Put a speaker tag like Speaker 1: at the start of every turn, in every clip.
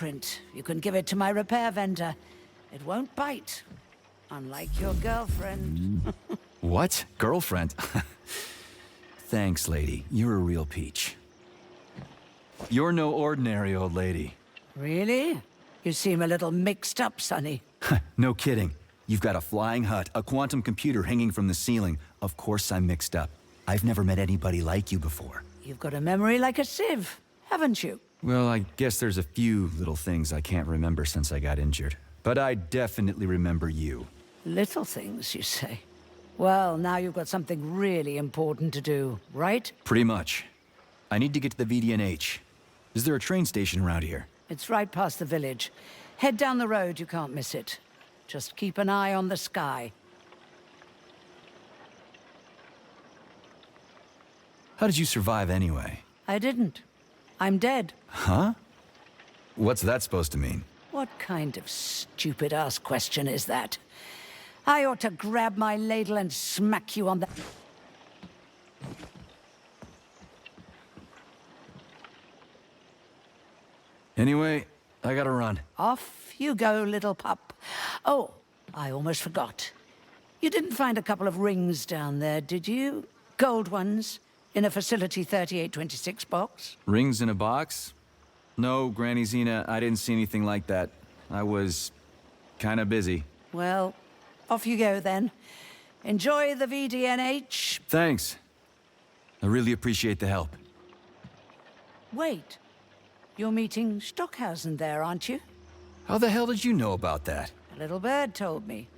Speaker 1: footprint. You can give it to my repair vendor. It won't bite. Unlike your girlfriend.
Speaker 2: What? Girlfriend? Thanks, lady. You're a real peach. You're no ordinary old lady.
Speaker 1: Really? You seem a little mixed up, Sonny.
Speaker 2: No kidding. You've got a flying hut, a quantum computer hanging from the ceiling. Of course I'm mixed up. I've never met anybody like you before.
Speaker 1: You've got a memory like a sieve, haven't you?
Speaker 2: Well, I guess there's a few little things I can't remember since I got injured. But I definitely remember you.
Speaker 1: Little things, you say? Well, now you've got something really important to do, right?
Speaker 2: Pretty much. I need to get to the VDNH. Is there a train station around here?
Speaker 1: It's right past the village. Head down the road, you can't miss it. Just keep an eye on the sky.
Speaker 2: How did you survive anyway?
Speaker 1: I didn't. I'm dead.
Speaker 2: Huh? What's that supposed to mean?
Speaker 1: What kind of stupid-ass question is that? I ought to grab my ladle and smack you on the...
Speaker 2: Anyway, I gotta run.
Speaker 1: Off you go, little pup. Oh, I almost forgot. You didn't find a couple of rings down there, did you? Gold ones, in a Facility 3826 box?
Speaker 2: Rings in a box? No, Granny Zena, I didn't see anything like that. I was... kinda busy.
Speaker 1: Well, off you go then. Enjoy the VDNH.
Speaker 2: Thanks. I really appreciate the help.
Speaker 1: Wait. You're meeting Stockhausen there, aren't you?
Speaker 2: How the hell did you know about that?
Speaker 1: A little bird told me.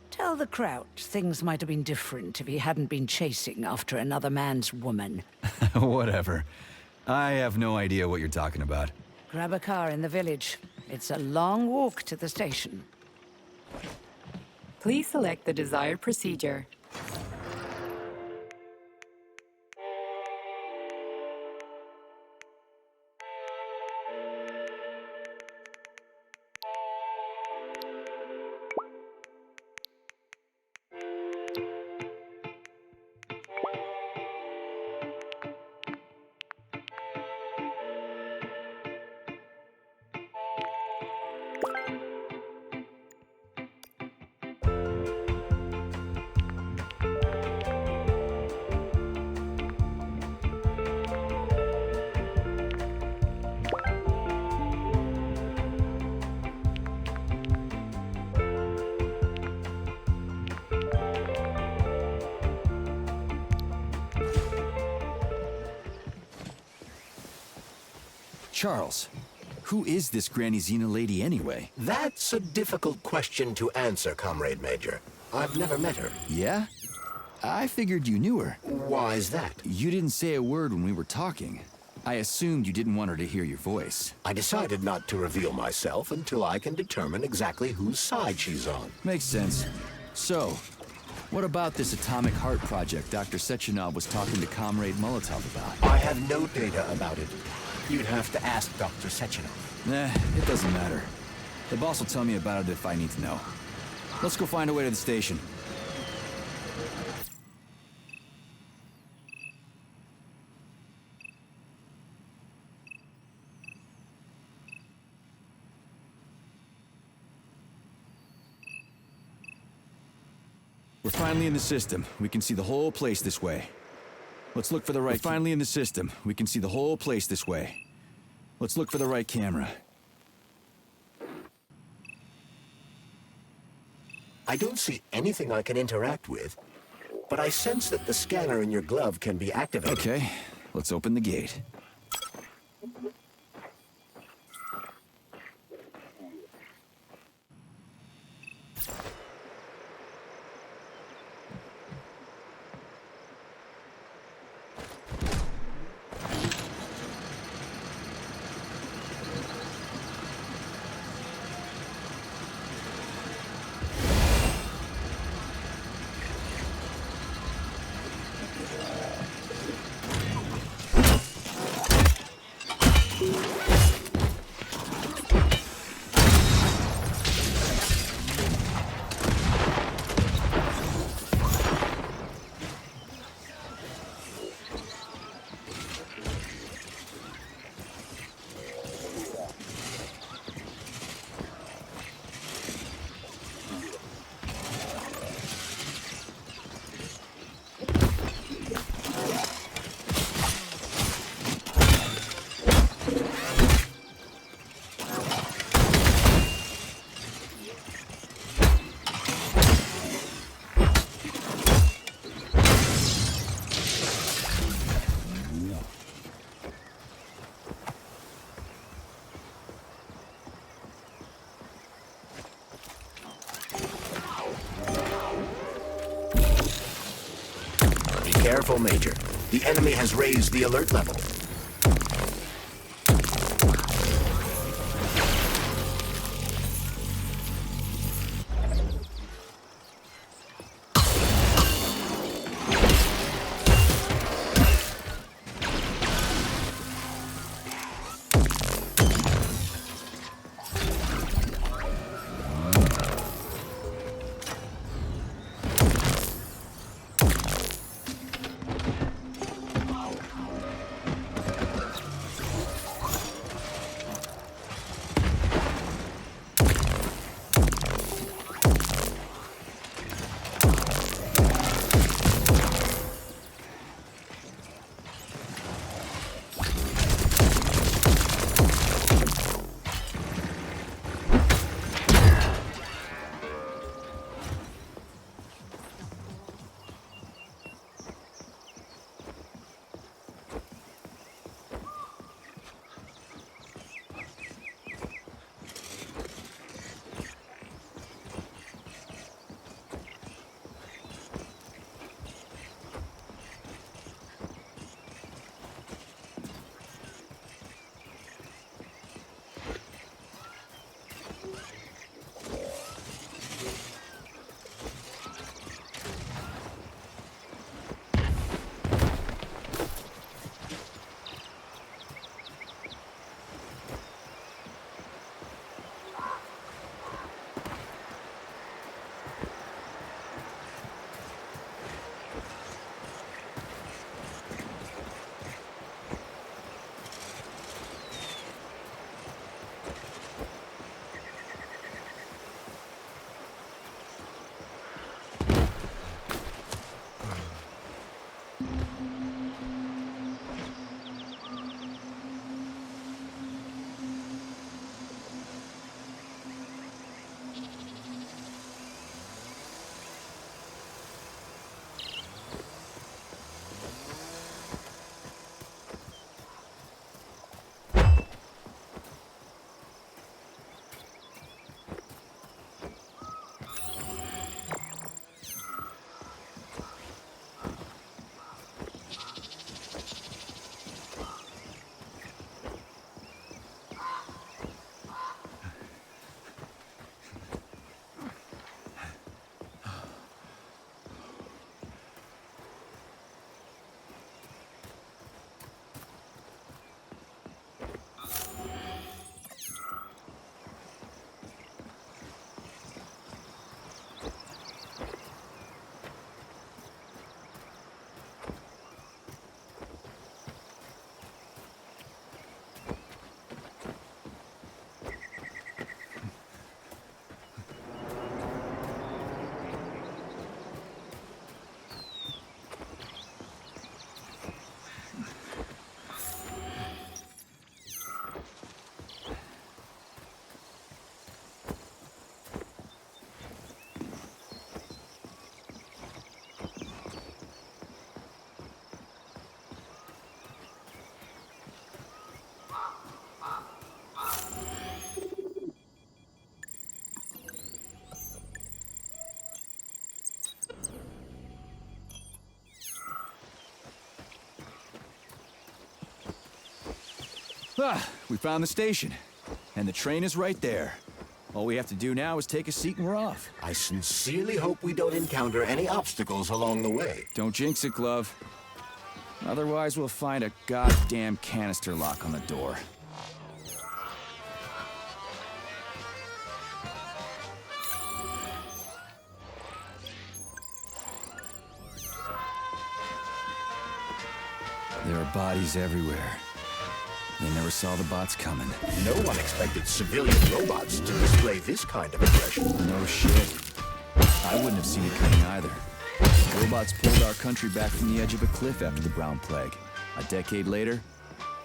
Speaker 1: Tell the Kraut things might have been different if he hadn't been chasing after another man's woman.
Speaker 2: Whatever. I have no idea what you're talking about.
Speaker 1: Grab a car in the village. It's a long walk to the station.
Speaker 3: Please select the desired procedure.
Speaker 2: Charles, who is this Granny Zena lady anyway?
Speaker 4: That's a difficult question to answer, Comrade Major. I've never met her.
Speaker 2: Yeah? I figured you knew her.
Speaker 4: Why is that?
Speaker 2: You didn't say a word when we were talking. I assumed you didn't want her to hear your voice.
Speaker 4: I decided not to reveal myself until I can determine exactly whose side she's on.
Speaker 2: Makes sense. So, what about this atomic heart project Dr. Sechenov was talking to Comrade Molotov about?
Speaker 4: I have no data about it. You'd have to ask Dr. Sechenov.
Speaker 2: Nah, it doesn't matter. The boss will tell me about it if I need to know. Let's go find a way to the station. We're finally in the system. We can see the whole place this way. Let's look for the right... We're finally in the system. We can see the whole place this way. Let's look for the right camera.
Speaker 4: I don't see anything I can interact with, but I sense that the scanner in your glove can be activated.
Speaker 2: Okay, let's open the gate.
Speaker 4: Careful, Major. The enemy has raised the alert level.
Speaker 2: Ah, we found the station. And the train is right there. All we have to do now is take a seat and we're off.
Speaker 4: I sincerely hope we don't encounter any obstacles along the way.
Speaker 2: Don't jinx it, Glove. Otherwise, we'll find a goddamn canister lock on the door. There are bodies everywhere. They never saw the bots coming.
Speaker 4: No one expected civilian robots to display this kind of aggression.
Speaker 2: No shit. I wouldn't have seen it coming either. Robots pulled our country back from the edge of a cliff after the Brown Plague. A decade later,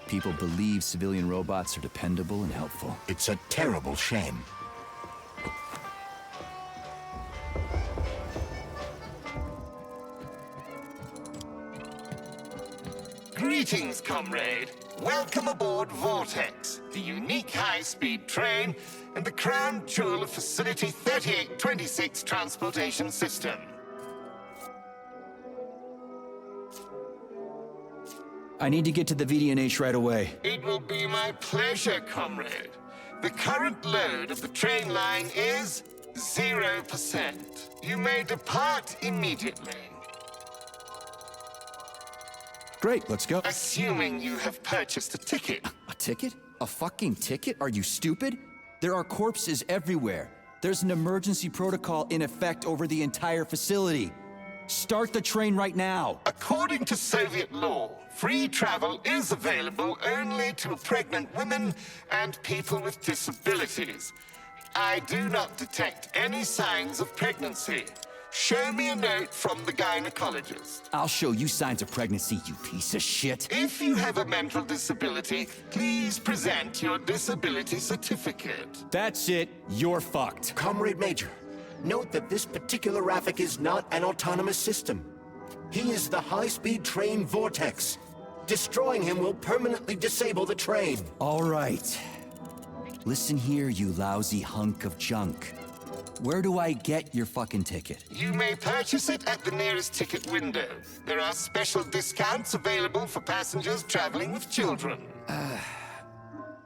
Speaker 2: people believe civilian robots are dependable and helpful.
Speaker 4: It's a terrible shame.
Speaker 5: Greetings, comrade. Welcome aboard Vortex, the unique high-speed train and the crown jewel of Facility 3826 transportation system.
Speaker 2: I need to get to the VDNH right away.
Speaker 5: It will be my pleasure, comrade. The current load of the train line is 0%. You may depart immediately.
Speaker 2: Great, let's go.
Speaker 5: Assuming you have purchased a ticket.
Speaker 2: A ticket? A fucking ticket? Are you stupid? There are corpses everywhere. There's an emergency protocol in effect over the entire facility. Start the train right now.
Speaker 5: According to Soviet law, free travel is available only to pregnant women and people with disabilities. I do not detect any signs of pregnancy. Show me a note from the gynecologist.
Speaker 2: I'll show you signs of pregnancy, you piece of shit.
Speaker 5: If you have a mental disability, please present your disability certificate.
Speaker 2: That's it. You're fucked.
Speaker 4: Comrade Major, note that this particular Raffic is not an autonomous system. He is the high-speed train Vortex. Destroying him will permanently disable the train.
Speaker 2: All right. Listen here, you lousy hunk of junk. Where do I get your fucking ticket?
Speaker 5: You may purchase it at the nearest ticket window. There are special discounts available for passengers traveling with children.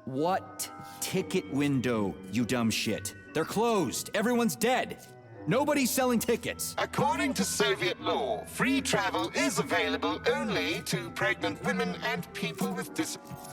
Speaker 2: What ticket window, you dumb shit? They're closed. Everyone's dead. Nobody's selling tickets.
Speaker 5: According to Soviet law, free travel is available only to pregnant women and people with disabilities.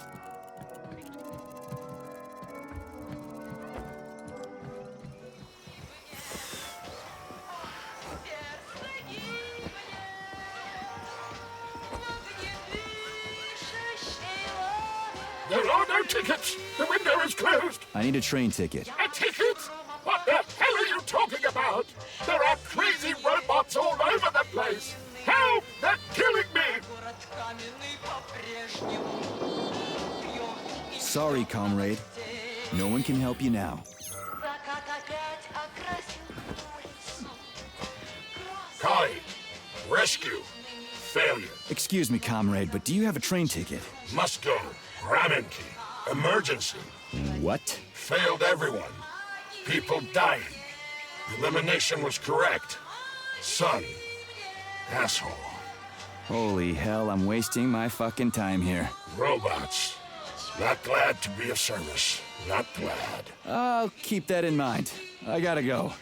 Speaker 6: There are no tickets. The window is closed.
Speaker 2: I need a train ticket.
Speaker 6: A ticket? What the hell are you talking about? There are crazy robots all over the place. Help! They're killing me!
Speaker 2: Sorry, comrade. No one can help you now.
Speaker 6: Kai, rescue. Failure.
Speaker 2: Excuse me, comrade, but do you have a train ticket?
Speaker 6: Must go. Ramenki. Emergency.
Speaker 2: What?
Speaker 6: Failed everyone. People dying. Elimination was correct. Son. Asshole.
Speaker 2: Holy hell, I'm wasting my fucking time here.
Speaker 6: Robots. Not glad to be of service. Not glad.
Speaker 2: I'll keep that in mind. I gotta go.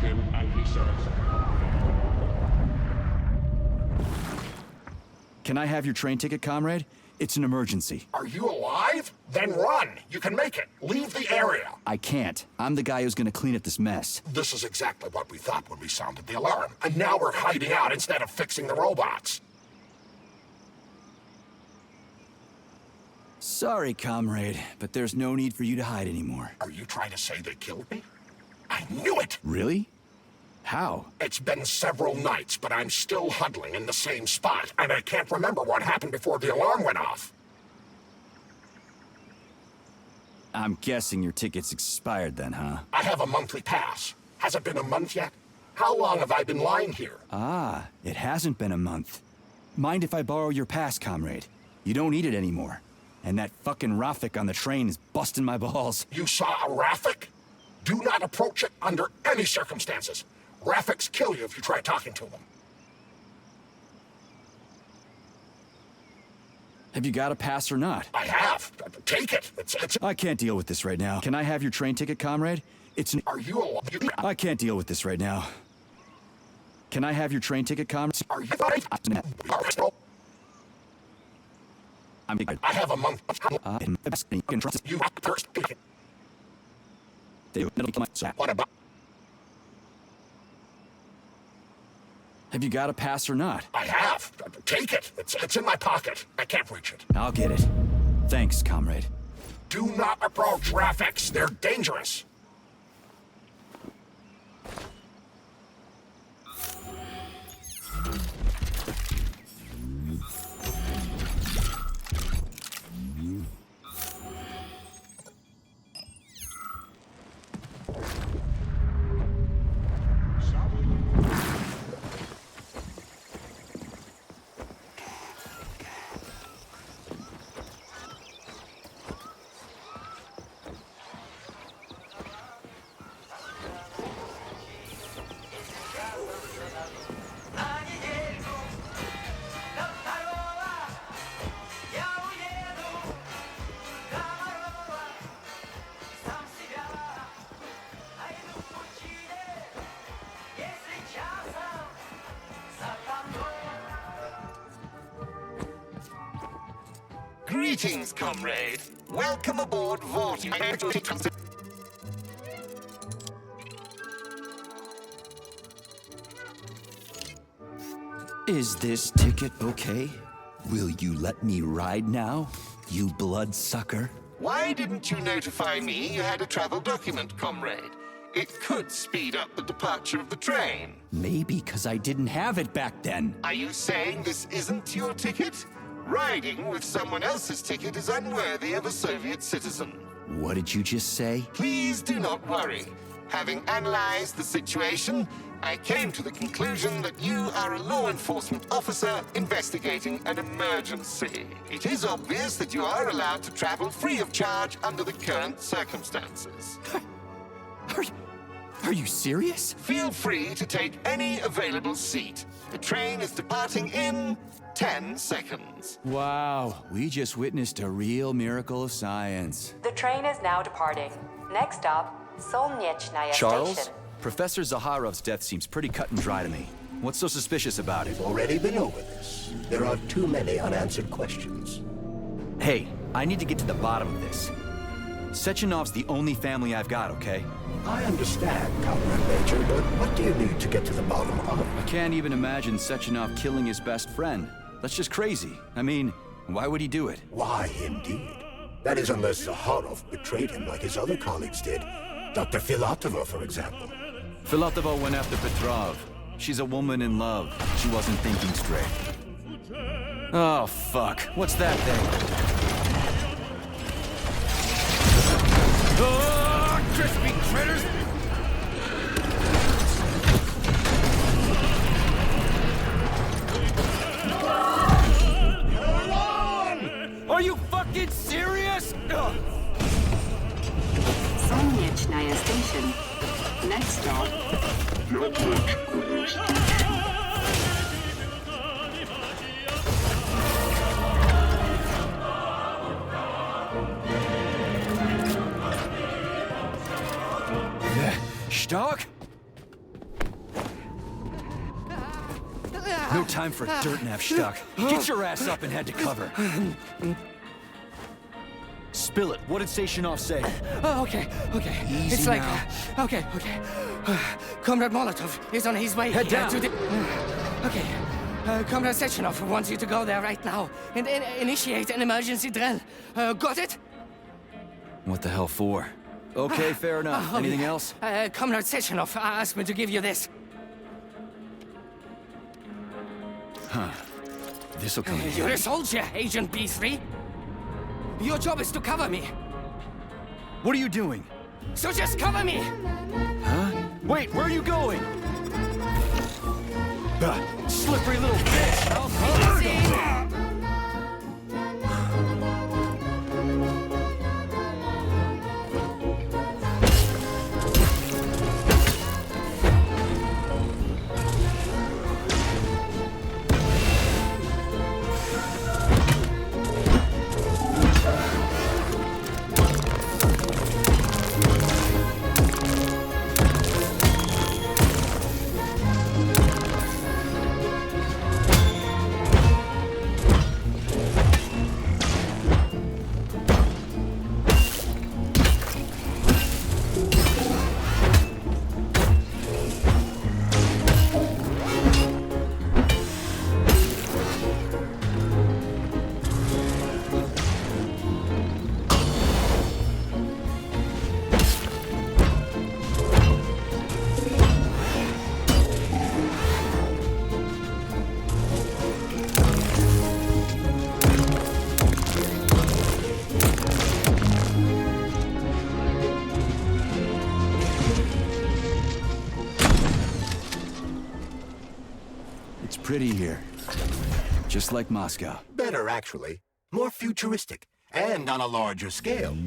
Speaker 6: him and he says.
Speaker 2: Can I have your train ticket, comrade? It's an emergency.
Speaker 6: Are you alive? Then run. You can make it. Leave the area.
Speaker 2: I can't. I'm the guy who's gonna clean up this mess.
Speaker 6: This is exactly what we thought when we sounded the alarm. And now we're hiding out instead of fixing the robots.
Speaker 2: Sorry, comrade, but there's no need for you to hide anymore.
Speaker 6: Are you trying to say they killed me? I knew it!
Speaker 2: Really? How?
Speaker 6: It's been several nights, but I'm still huddling in the same spot, and I can't remember what happened before the alarm went off.
Speaker 2: I'm guessing your ticket's expired then, huh?
Speaker 6: I have a monthly pass. Has it been a month yet? How long have I been lying here?
Speaker 2: Ah, it hasn't been a month. Mind if I borrow your pass, comrade? You don't need it anymore. And that fucking Rafik on the train is busting my balls.
Speaker 6: You saw a Rafik? Do not approach it under any circumstances. Rafiks kill you if you try talking to them.
Speaker 2: Have you got a pass or not?
Speaker 6: I have. Take it. It's...
Speaker 2: I can't deal with this right now. Can I have your train ticket, comrade?
Speaker 6: Are you alive?
Speaker 2: I can't deal with this right now. Can I have your train ticket, comrade?
Speaker 6: Are you alive? I have a month. You first. What about...
Speaker 2: Have you got a pass or not?
Speaker 6: I have. Take it. It's in my pocket. I can't reach it.
Speaker 2: I'll get it. Thanks, comrade.
Speaker 6: Do not approach Rafiks. They're dangerous.
Speaker 5: Greetings, comrade. Welcome aboard Vortex.
Speaker 2: Is this ticket okay? Will you let me ride now, you bloodsucker?
Speaker 5: Why didn't you notify me you had a travel document, comrade? It could speed up the departure of the train.
Speaker 2: Maybe because I didn't have it back then.
Speaker 5: Are you saying this isn't your ticket? Riding with someone else's ticket is unworthy of a Soviet citizen.
Speaker 2: What did you just say?
Speaker 5: Please do not worry. Having analyzed the situation, I came to the conclusion that you are a law enforcement officer investigating an emergency. It is obvious that you are allowed to travel free of charge under the current circumstances.
Speaker 2: Are you serious?
Speaker 5: Feel free to take any available seat. The train is departing in 10 seconds.
Speaker 2: Wow, we just witnessed a real miracle of science.
Speaker 3: The train is now departing. Next stop, Solnechnaya
Speaker 2: Charles?
Speaker 3: Station.
Speaker 2: Professor Zaharov's death seems pretty cut and dry to me. What's so suspicious about it?
Speaker 4: Already been over this. There are too many unanswered questions.
Speaker 2: Hey, I need to get to the bottom of this. Sechenov's the only family I've got, okay?
Speaker 4: I understand, Comrade Major, but what do you need to get to the bottom of?
Speaker 2: I can't even imagine Sechenov killing his best friend. That's just crazy. I mean, why would he do it?
Speaker 4: Why, indeed. That is unless Zaharov betrayed him like his other colleagues did. Dr. Filatova, for example.
Speaker 2: Filatova went after Petrov. She's a woman in love. She wasn't thinking straight. Oh, fuck. What's that thing? Oh, crispy critters! Are you fucking serious?
Speaker 3: Solnechnaya Station. Next stop.
Speaker 2: Stark? No time for dirt nap stuck. Get your ass up and head to cover. Spill it. What did Stationoff say?
Speaker 7: Oh, okay.
Speaker 2: Easy
Speaker 7: It's like,
Speaker 2: now.
Speaker 7: okay. Comrade Molotov is on his way.
Speaker 2: Head down.
Speaker 7: To the... Okay. Comrade Sechenov wants you to go there right now and initiate an emergency drill. Got it?
Speaker 2: What the hell for? Okay, fair enough. Anything else?
Speaker 7: Comrade Sechenov asked me to give you this.
Speaker 2: Huh. This'll come in
Speaker 7: You're
Speaker 2: handy.
Speaker 7: a soldier, Agent B3. Your job is to cover me.
Speaker 2: What are you doing?
Speaker 7: So just cover me!
Speaker 2: Huh? Wait, where are you going? Slippery little bitch!
Speaker 7: Easy.
Speaker 2: It's pretty here. Just like Moscow.
Speaker 4: Better, actually. More futuristic. And on a larger scale.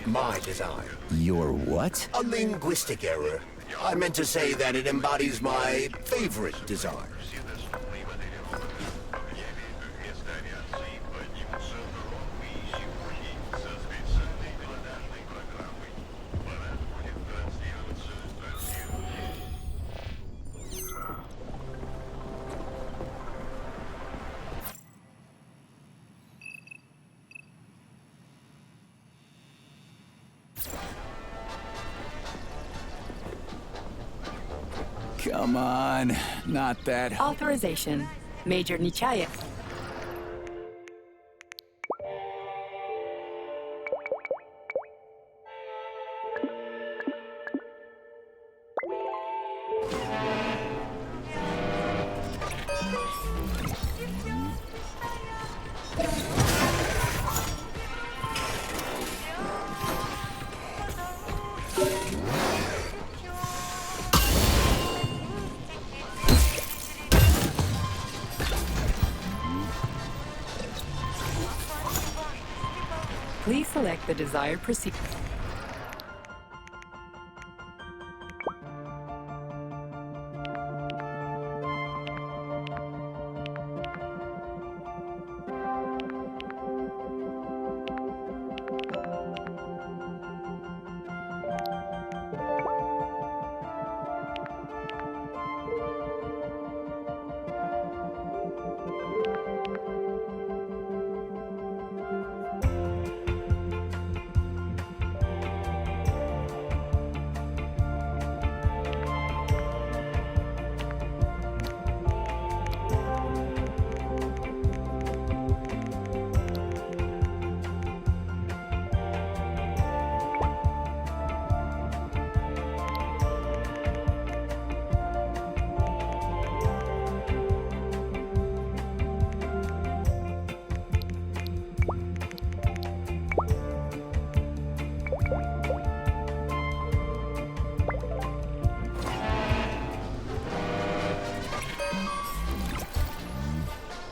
Speaker 4: My design.
Speaker 2: Your what?
Speaker 4: A linguistic error. I meant to say that it embodies my favorite design.
Speaker 2: Come on, not that.
Speaker 3: Authorization. Major Nechayev. Please select the desired procedure.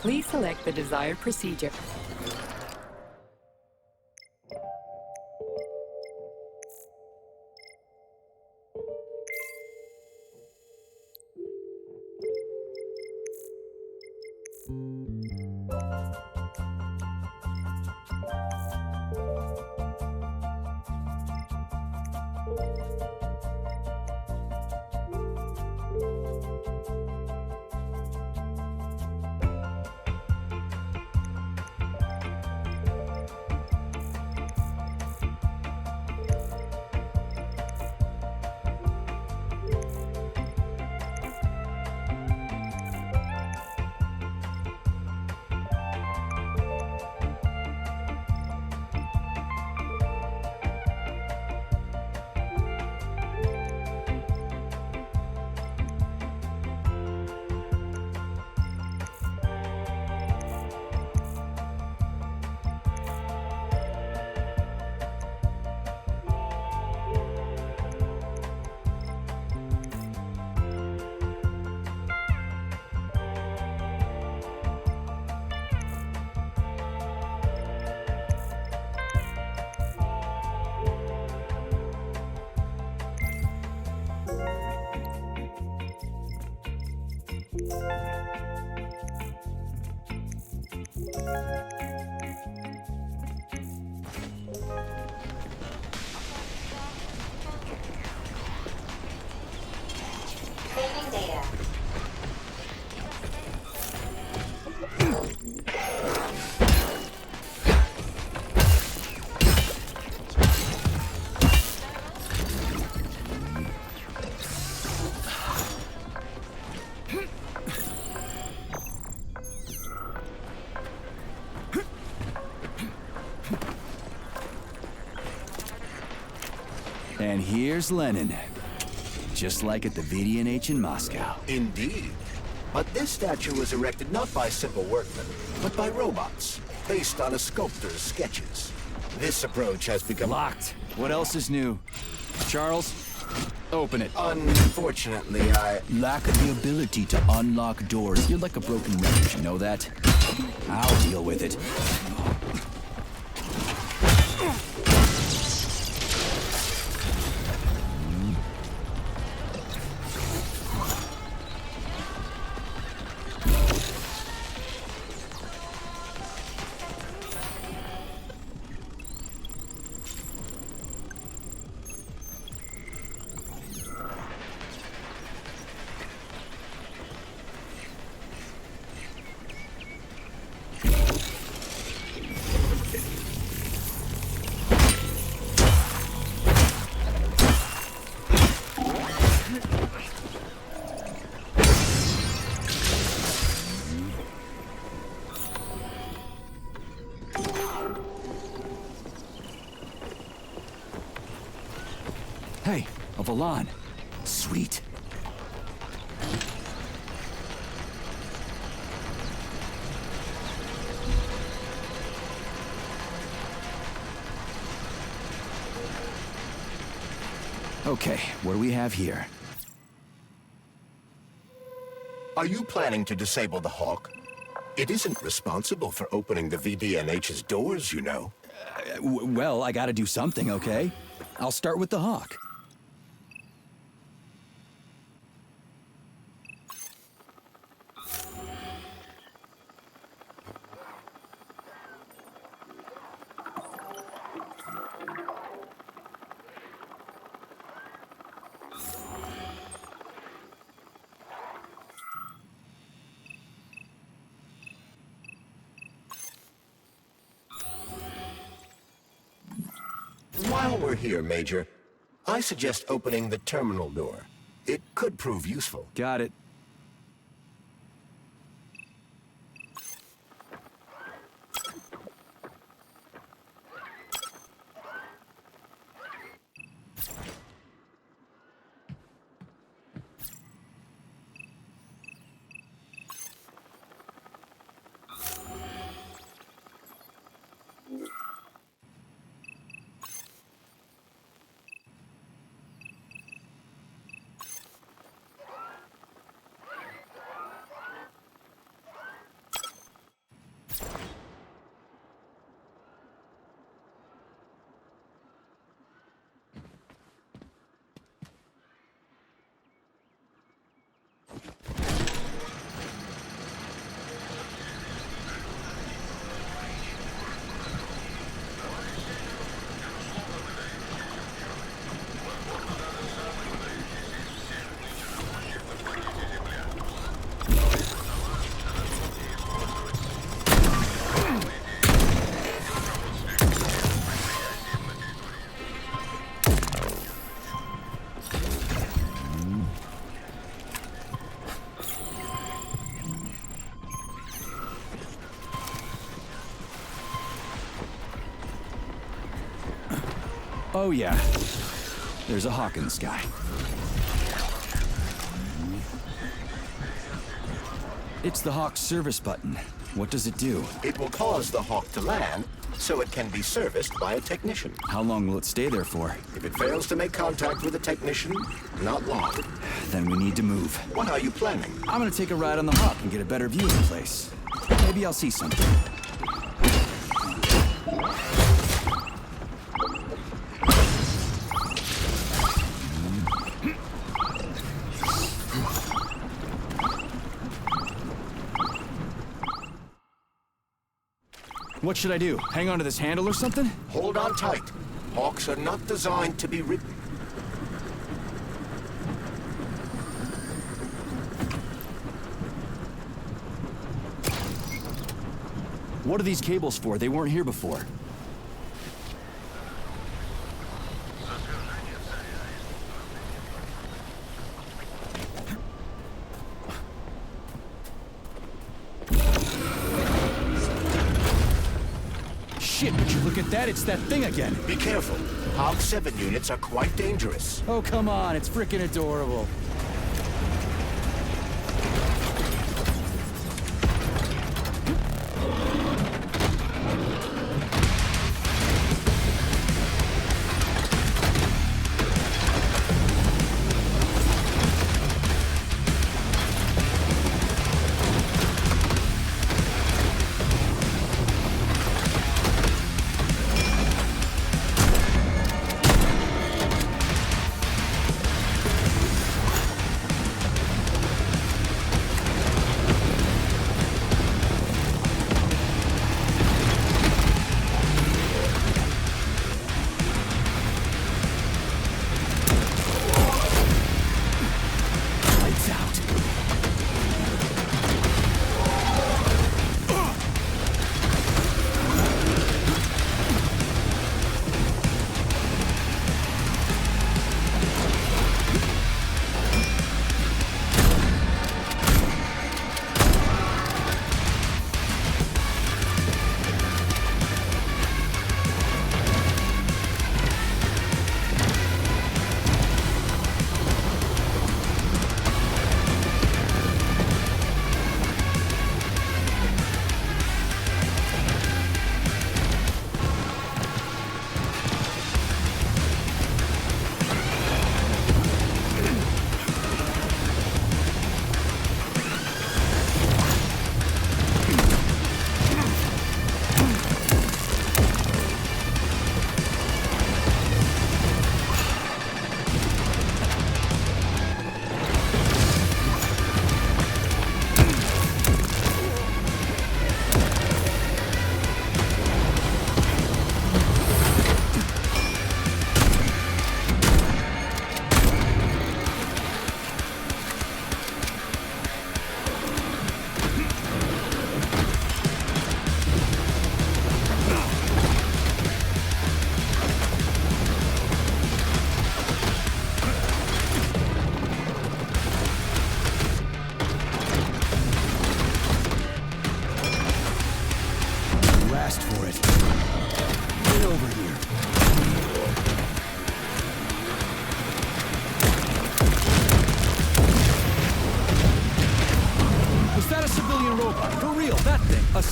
Speaker 3: Please select the desired procedure.
Speaker 2: And here's Lenin. Just like at the VDNH in Moscow.
Speaker 4: Indeed. But this statue was erected not by simple workmen, but by robots, based on a sculptor's sketches. This approach has become
Speaker 2: Locked. What else is new? Charles, open it.
Speaker 4: Unfortunately, I...
Speaker 2: Lack the ability to unlock doors. You're like a broken record, you know that? I'll deal with it. Hey, a Volan. Sweet. Okay, what do we have here?
Speaker 4: Are you planning to disable the Hawk? It isn't responsible for opening the VDNH's doors, you know.
Speaker 2: Well, I gotta do something, okay? I'll start with the Hawk.
Speaker 4: While we're here, Major, I suggest opening the terminal door. It could prove useful.
Speaker 2: Got it. Oh yeah, there's a Hawk in the sky. It's the Hawk's service button. What does it do?
Speaker 4: It will cause the Hawk to land, so it can be serviced by a technician.
Speaker 2: How long will it stay there for?
Speaker 4: If it fails to make contact with a technician, not long.
Speaker 2: Then we need to move.
Speaker 4: What are you planning?
Speaker 2: I'm gonna take a ride on the Hawk and get a better view of the place. Maybe I'll see something. What should I do? Hang on to this handle or something?
Speaker 4: Hold on tight. Hawks are not designed to be ridden.
Speaker 2: What are these cables for? They weren't here before. Shit, but you're Look at that, it's that thing again.
Speaker 4: Be careful. Hog 7 units are quite dangerous.
Speaker 2: Oh, come on, it's freaking adorable.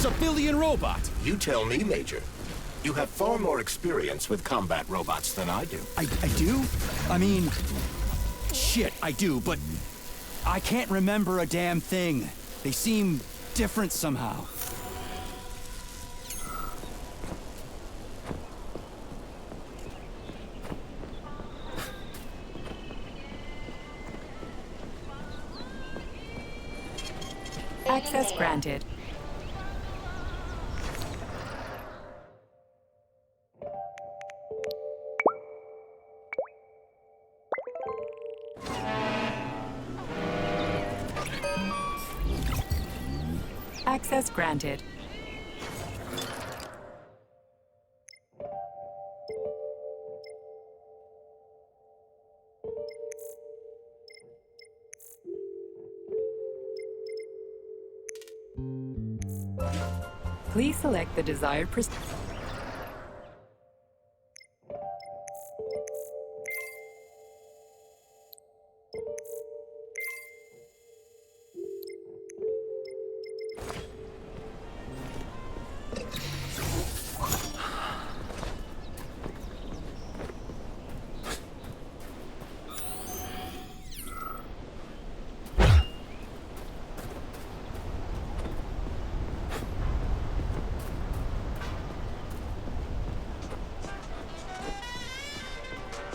Speaker 2: Civilian robot.
Speaker 4: You tell me, Major. You have far more experience with combat robots than I do.
Speaker 2: I do? I mean, shit, I do, but I can't remember a damn thing. They seem different somehow.
Speaker 3: Access granted. Access granted. Please select the desired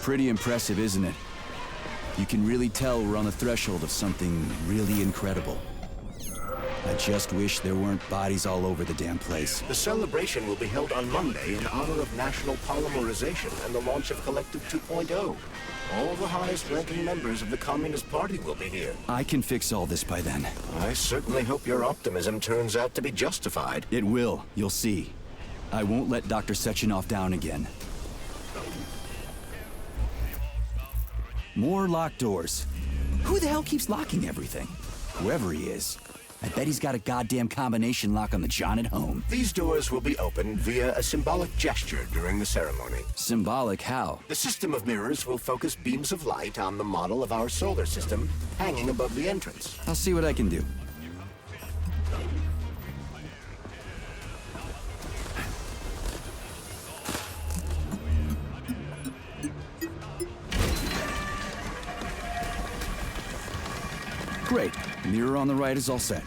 Speaker 2: Pretty impressive, isn't it? You can really tell we're on the threshold of something really incredible. I just wish there weren't bodies all over the damn place.
Speaker 4: The celebration will be held on Monday in honor of National Polymerization and the launch of Collective 2.0. All the highest-ranking members of the Communist Party will be here.
Speaker 2: I can fix all this by then.
Speaker 4: I certainly hope your optimism turns out to be justified.
Speaker 2: It will, you'll see. I won't let Dr. Sechenov down again. More locked doors. Who the hell keeps locking everything? Whoever he is. I bet he's got a goddamn combination lock on the John at home.
Speaker 4: These doors will be opened via a symbolic gesture during the ceremony.
Speaker 2: Symbolic how?
Speaker 4: The system of mirrors will focus beams of light on the model of our solar system hanging above the entrance.
Speaker 2: I'll see what I can do. Great. Mirror on the right is all set.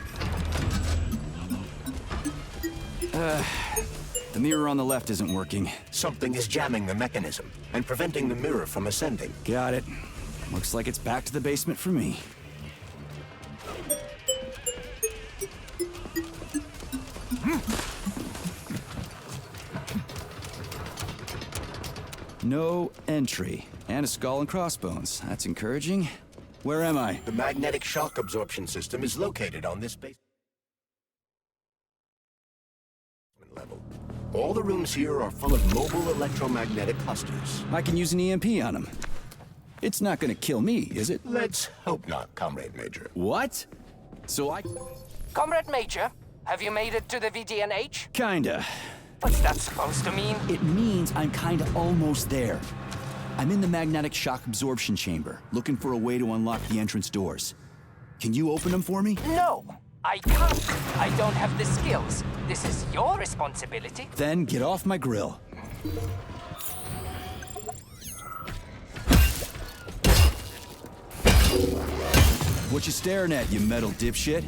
Speaker 2: The mirror on the left isn't working.
Speaker 4: Something is jamming the mechanism and preventing the mirror from ascending.
Speaker 2: Got it. Looks like it's back to the basement for me. No entry. And a skull and crossbones. That's encouraging. Where am I?
Speaker 4: The magnetic shock absorption system is located on this basement level. All the rooms here are full of mobile electromagnetic clusters.
Speaker 2: I can use an EMP on him. It's not gonna kill me, is it?
Speaker 4: Let's hope not, Comrade Major.
Speaker 2: What? So I...
Speaker 7: Comrade Major, have you made it to the VDNH?
Speaker 2: Kinda.
Speaker 7: What's that supposed to mean?
Speaker 2: It means I'm kinda almost there. I'm in the magnetic shock absorption chamber, looking for a way to unlock the entrance doors. Can you open them for me?
Speaker 7: No, I can't. I don't have the skills. This is your responsibility.
Speaker 2: Then get off my grill. What you staring at, you metal dipshit?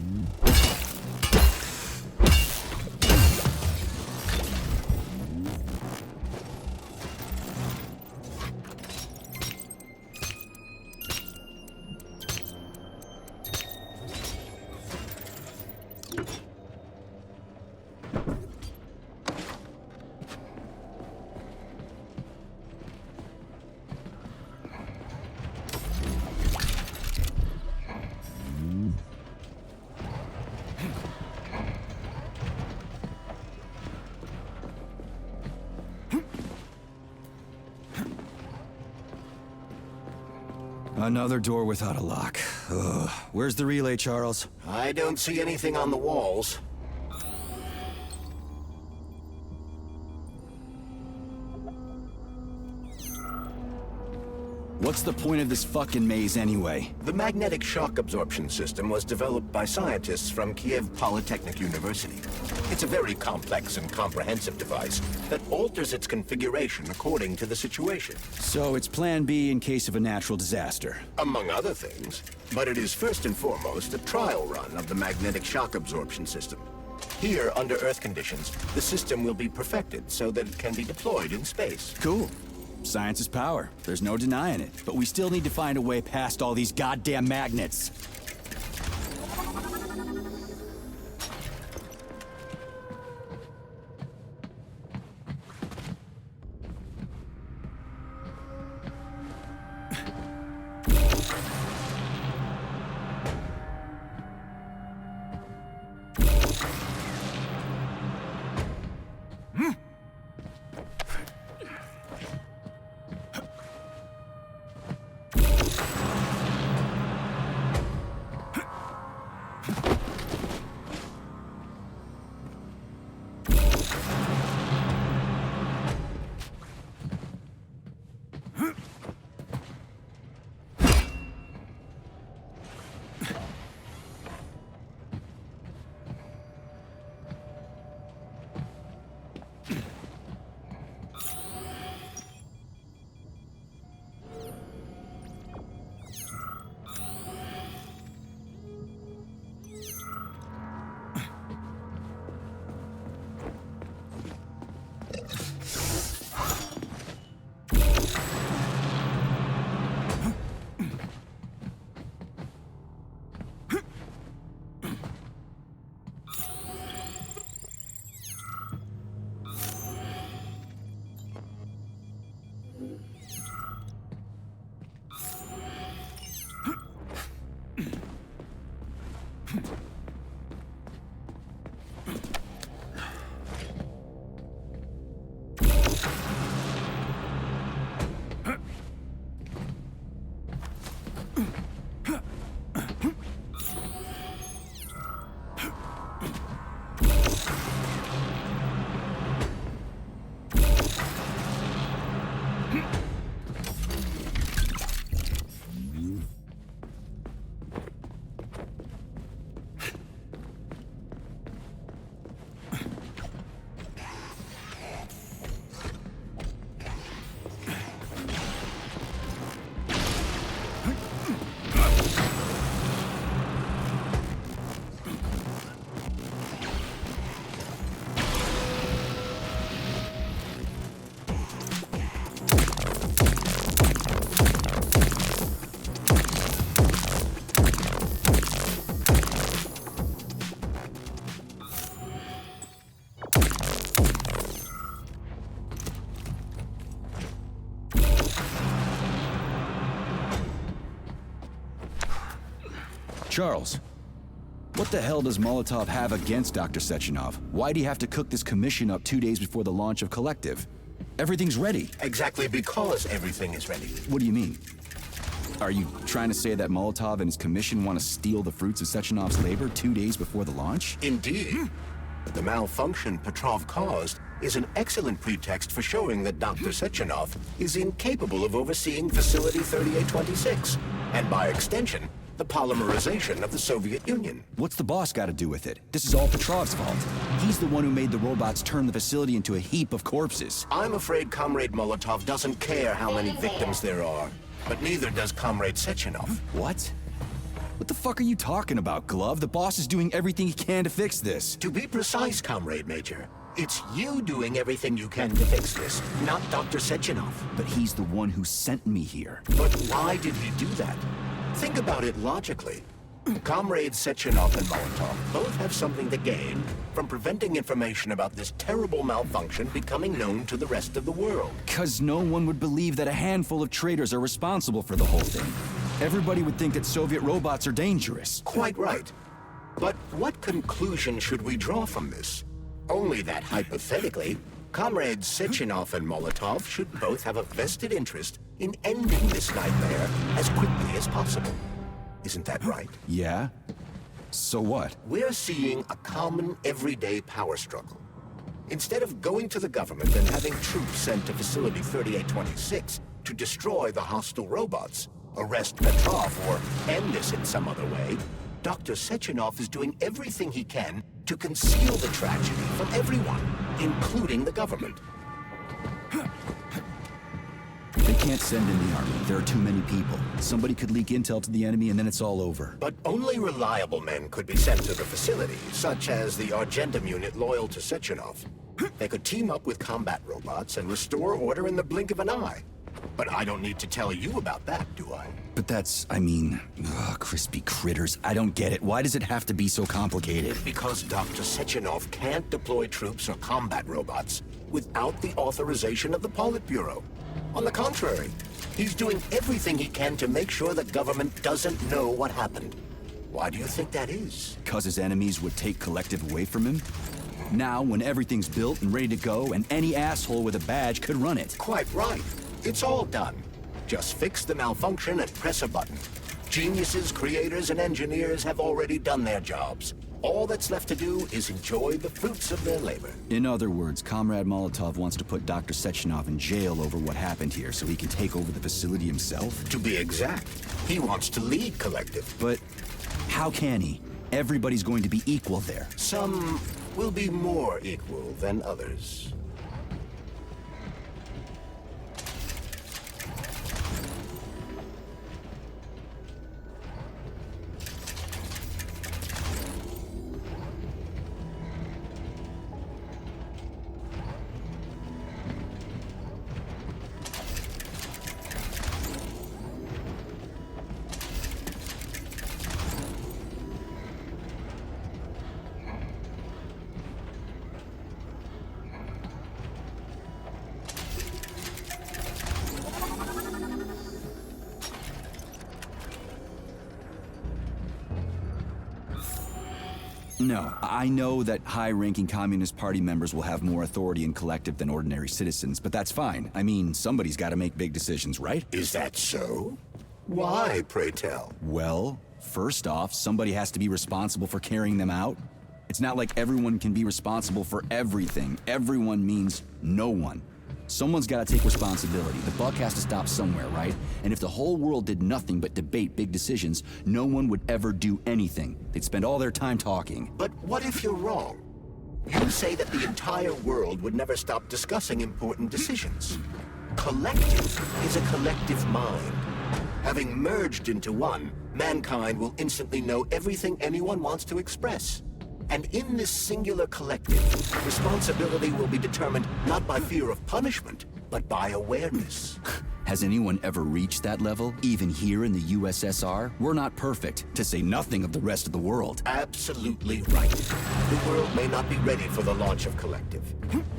Speaker 2: Another door without a lock. Ugh. Where's the relay, Charles?
Speaker 4: I don't see anything on the walls.
Speaker 2: What's the point of this fucking maze anyway?
Speaker 4: The magnetic shock absorption system was developed by scientists from Kiev Polytechnic University. It's a very complex and comprehensive device that alters its configuration according to the situation.
Speaker 2: So it's plan B in case of a natural disaster.
Speaker 4: Among other things. But it is first and foremost a trial run of the magnetic shock absorption system. Here, under Earth conditions, the system will be perfected so that it can be deployed in space.
Speaker 2: Cool. Science is power. There's no denying it. But we still need to find a way past all these goddamn magnets. Charles, what the hell does Molotov have against Dr. Sechenov? Why'd he have to cook this commission up 2 days before the launch of Collective? Everything's ready.
Speaker 4: Exactly because everything is ready.
Speaker 2: What do you mean? Are you trying to say that Molotov and his commission want to steal the fruits of Sechenov's labor 2 days before the launch?
Speaker 4: Indeed. The malfunction Petrov caused is an excellent pretext for showing that Dr. Sechenov is incapable of overseeing Facility 3826, and by extension, the polymerization of the Soviet Union.
Speaker 2: What's the boss got to do with it? This is all Petrov's fault. He's the one who made the robots turn the facility into a heap of corpses.
Speaker 4: I'm afraid Comrade Molotov doesn't care how many victims there are, but neither does Comrade Sechenov.
Speaker 2: What? What the fuck are you talking about, Glove? The boss is doing everything he can to fix this.
Speaker 4: To be precise, Comrade Major, it's you doing everything you can to fix this, not Dr. Sechenov.
Speaker 2: But he's the one who sent me here.
Speaker 4: But why did he do that? Think about it logically. Comrades Sechenov and Molotov both have something to gain from preventing information about this terrible malfunction becoming known to the rest of the world.
Speaker 2: 'Cause no one would believe that a handful of traitors are responsible for the whole thing. Everybody would think that Soviet robots are dangerous.
Speaker 4: Quite right. But what conclusion should we draw from this? Only that hypothetically, Comrades Sechenov and Molotov should both have a vested interest in ending this nightmare as quickly as possible. Isn't that right?
Speaker 2: Yeah? So what?
Speaker 4: We're seeing a common everyday power struggle. Instead of going to the government and having troops sent to Facility 3826 to destroy the hostile robots, arrest Petrov, or end this in some other way, Dr. Sechenov is doing everything he can to conceal the tragedy from everyone, including the government.
Speaker 2: They can't send in the army. There are too many people. Somebody could leak intel to the enemy and then it's all over.
Speaker 4: But only reliable men could be sent to the facility, such as the Argentum unit loyal to Sechenov. They could team up with combat robots and restore order in the blink of an eye. But I don't need to tell you about that, do I?
Speaker 2: But that's, crispy critters. I don't get it. Why does it have to be so complicated?
Speaker 4: Because Dr. Sechenov can't deploy troops or combat robots without the authorization of the Politburo. On the contrary, he's doing everything he can to make sure the government doesn't know what happened. Why do you think that is?
Speaker 2: 'Cause his enemies would take Collective away from him? Now, when everything's built and ready to go, and any asshole with a badge could run it.
Speaker 4: Quite right. It's all done. Just fix the malfunction and press a button. Geniuses, creators, and engineers have already done their jobs. All that's left to do is enjoy the fruits of their labor.
Speaker 2: In other words, Comrade Molotov wants to put Dr. Sechenov in jail over what happened here so he can take over the facility himself?
Speaker 4: To be exact, he wants to lead Collective.
Speaker 2: But how can he? Everybody's going to be equal there.
Speaker 4: Some will be more equal than others.
Speaker 2: No, I know that high-ranking Communist Party members will have more authority in Collective than ordinary citizens, but that's fine. I mean, somebody's got to make big decisions, right?
Speaker 4: Is that so? Why, pray tell?
Speaker 2: Well, first off, somebody has to be responsible for carrying them out. It's not like everyone can be responsible for everything. Everyone means no one. Someone's got to take responsibility. The buck has to stop somewhere, right? And if the whole world did nothing but debate big decisions, no one would ever do anything. They'd spend all their time talking.
Speaker 4: But what if you're wrong? You say that the entire world would never stop discussing important decisions. Collective is a collective mind. Having merged into one, mankind will instantly know everything anyone wants to express. And in this singular collective, responsibility will be determined not by fear of punishment, but by awareness.
Speaker 2: Has anyone ever reached that level, even here in the USSR? We're not perfect, to say nothing of the rest of the world.
Speaker 4: Absolutely right. The world may not be ready for the launch of Collective.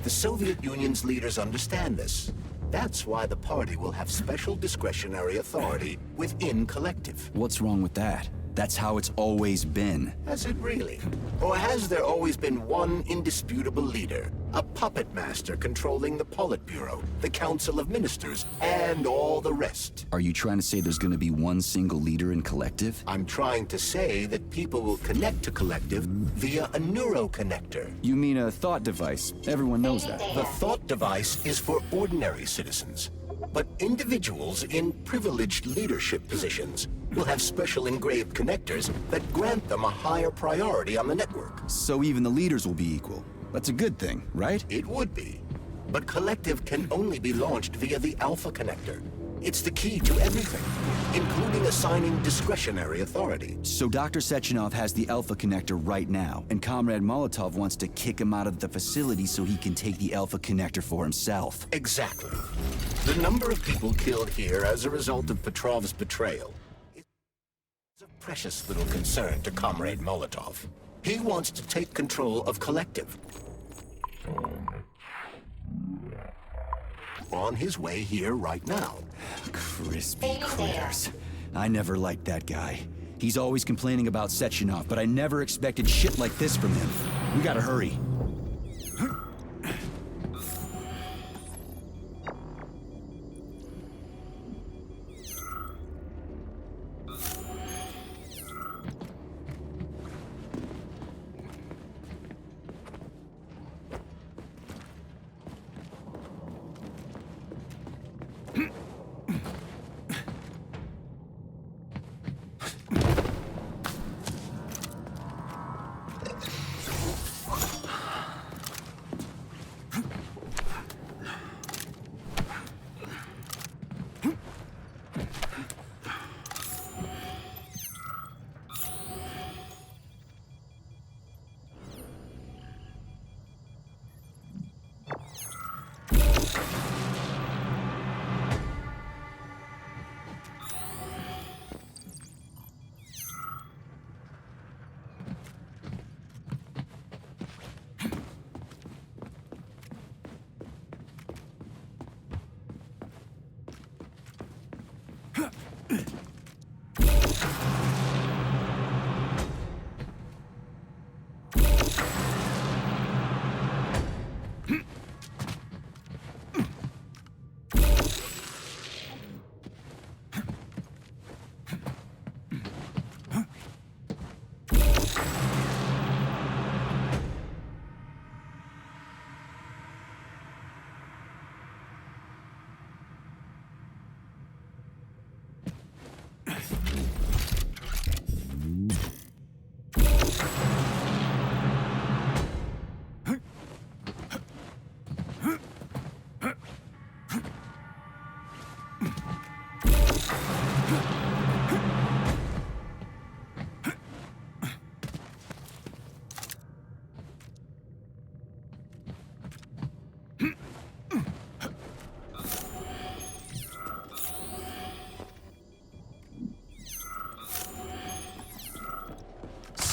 Speaker 4: The Soviet Union's leaders understand this. That's why the party will have special discretionary authority within Collective.
Speaker 2: What's wrong with that? That's how it's always been.
Speaker 4: Has it really? Or has there always been one indisputable leader? A puppet master controlling the Politburo, the Council of Ministers, and all the rest?
Speaker 2: Are you trying to say there's gonna be one single leader in Collective?
Speaker 4: I'm trying to say that people will connect to Collective via a neuroconnector.
Speaker 2: You mean a thought device. Everyone knows that.
Speaker 4: The thought device is for ordinary citizens. But individuals in privileged leadership positions will have special engraved connectors that grant them a higher priority on the network.
Speaker 2: So even the leaders will be equal. That's a good thing, right?
Speaker 4: It would be. But Collective can only be launched via the Alpha Connector. It's the key to everything, including assigning discretionary authority.
Speaker 2: So Dr. Sechenov has the Alpha Connector right now, and Comrade Molotov wants to kick him out of the facility so he can take the Alpha Connector for himself.
Speaker 4: Exactly. The number of people killed here as a result of Petrov's betrayal is a precious little concern to Comrade Molotov. He wants to take control of Collective. On his way here right now.
Speaker 2: Crispy critters. I never liked that guy. He's always complaining about Sechenov, but I never expected shit like this from him. We gotta hurry.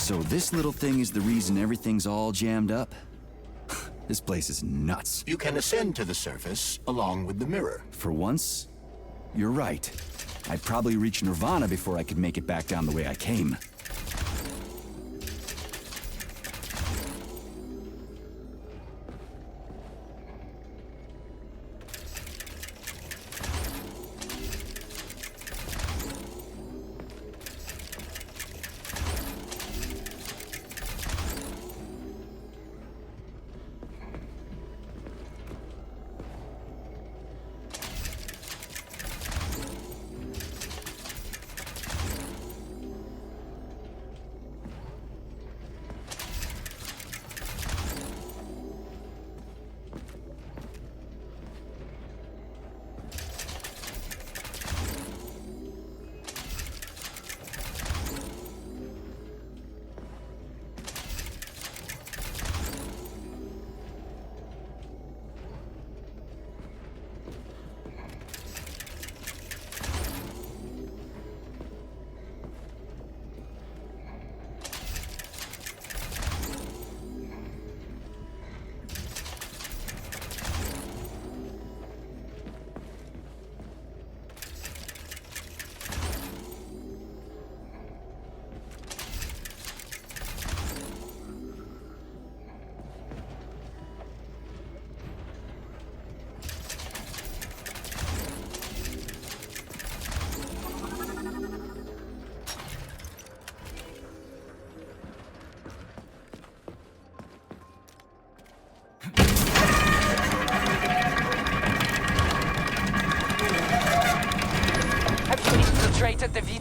Speaker 2: So this little thing is the reason everything's all jammed up? This place is nuts.
Speaker 4: You can ascend to the surface along with the mirror.
Speaker 2: For once, you're right. I'd probably reach Nirvana before I could make it back down the way I came.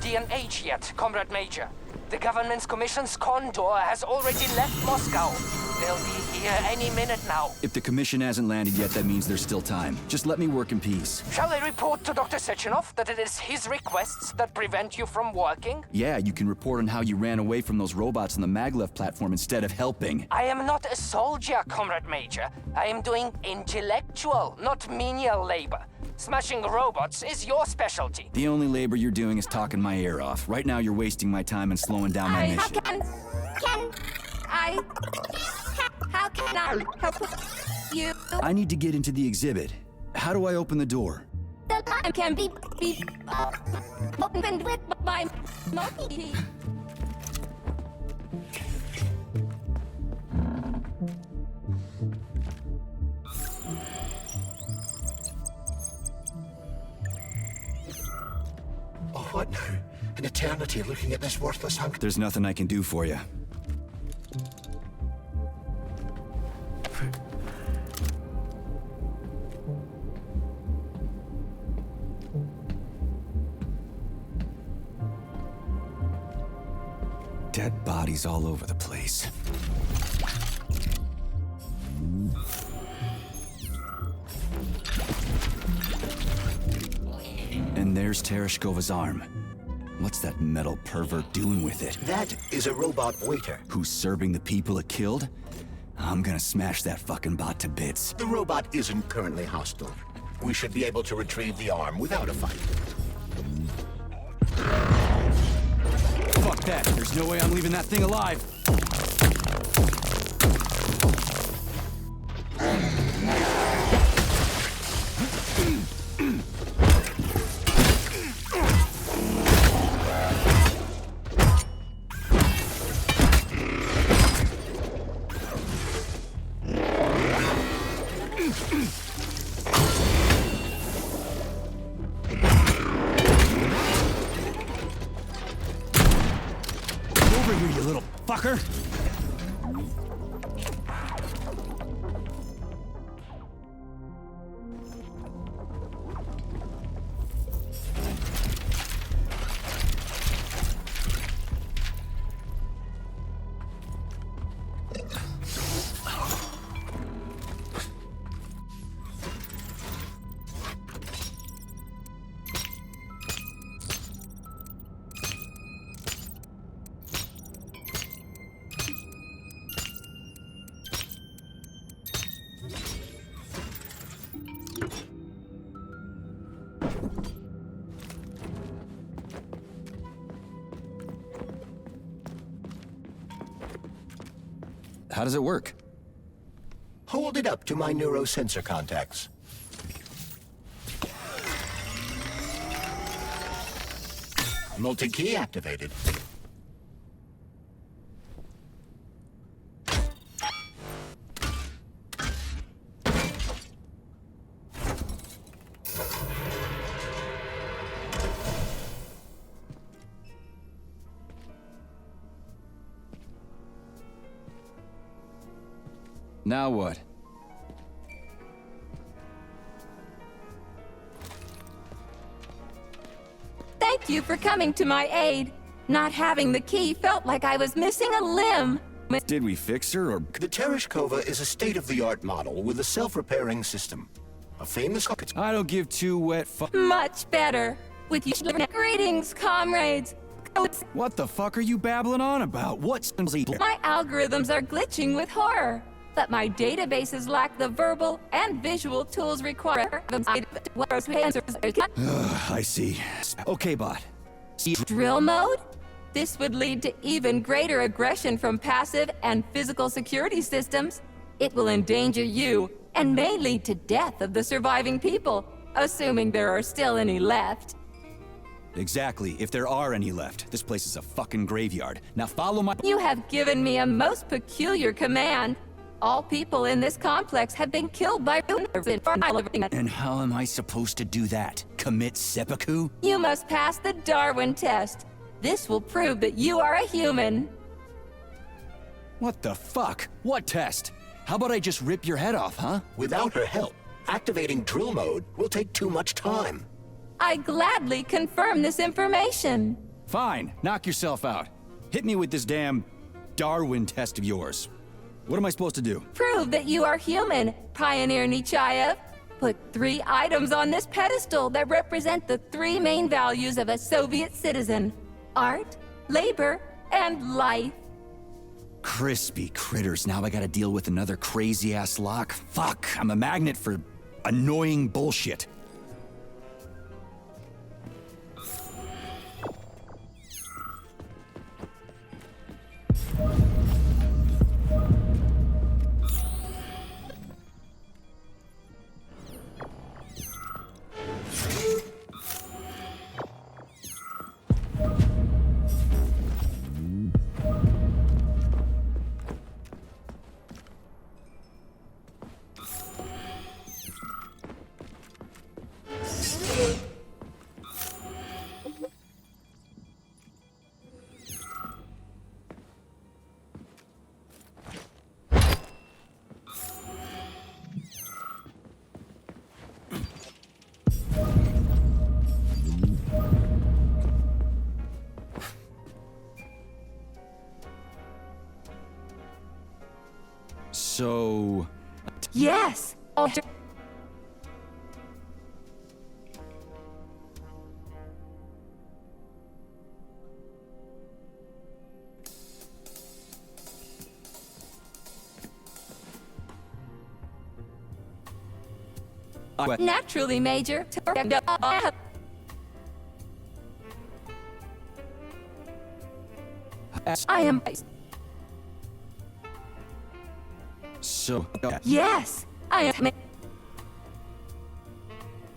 Speaker 7: European age yet, Comrade Major. The government's commission's condor has already left Moscow. They'll be here any minute now.
Speaker 2: If the commission hasn't landed yet, that means there's still time. Just let me work in peace.
Speaker 7: Shall I report to Dr. Sechenov that it is his requests that prevent you from working?
Speaker 2: Yeah, you can report on how you ran away from those robots on the maglev platform instead of helping.
Speaker 7: I am not a soldier, Comrade Major. I am doing intellectual, not menial labor. Smashing robots is your specialty.
Speaker 2: The only labor you're doing is talking my ear off. Right now, you're wasting my time and slowing down my mission.
Speaker 8: How can I help you?
Speaker 2: I need to get into the exhibit. How do I open the door?
Speaker 8: The time can be opened with my key.
Speaker 4: Oh, what now? An eternity looking at this worthless hunk.
Speaker 2: There's nothing I can do for you. Dead bodies all over the place. And there's Tereshkova's arm. What's that metal pervert doing with it?
Speaker 4: That is a robot waiter.
Speaker 2: Who's serving the people it killed? I'm gonna smash that fucking bot to bits.
Speaker 4: The robot isn't currently hostile. We should be able to retrieve the arm without a fight.
Speaker 2: Fuck that. There's no way I'm leaving that thing alive. Over here, you little fucker! How does it work?
Speaker 4: Hold it up to my neurosensor contacts. Multi-key activated.
Speaker 2: Now what?
Speaker 8: Thank you for coming to my aid. Not having the key felt like I was missing a limb.
Speaker 2: Did we fix her, or...?
Speaker 4: The Tereshkova is a state-of-the-art model with a self-repairing system. A famous...
Speaker 2: I don't give two wet
Speaker 8: Much better. With you. Greetings, comrades.
Speaker 2: What the fuck are you babbling on about? What's...
Speaker 8: My algorithms are glitching with horror, but my databases lack the verbal and visual tools required.
Speaker 2: I see. Okay, bot.
Speaker 8: Drill mode? This would lead to even greater aggression from passive and physical security systems. It will endanger you, and may lead to death of the surviving people, assuming there are still any left.
Speaker 2: Exactly, if there are any left. This place is a fucking graveyard. Now follow my...
Speaker 8: You have given me a most peculiar command. All people in this complex have been killed by...
Speaker 2: And how am I supposed to do that? Commit seppuku?
Speaker 8: You must pass the Darwin test. This will prove that you are a human.
Speaker 2: What the fuck? What test? How about I just rip your head off, huh?
Speaker 4: Without her help, activating drill mode will take too much time.
Speaker 8: I gladly confirm this information.
Speaker 2: Fine, knock yourself out. Hit me with this damn Darwin test of yours. What am I supposed to do?
Speaker 8: Prove that you are human, Pioneer Nechayev. Put 3 items on this pedestal that represent the 3 main values of a Soviet citizen: art, labor, and life.
Speaker 2: Crispy critters, now I gotta deal with another crazy-ass lock? Fuck, I'm a magnet for annoying bullshit. So...
Speaker 8: Yes! Naturally, Major. I am...
Speaker 2: So...
Speaker 8: Yes! I am...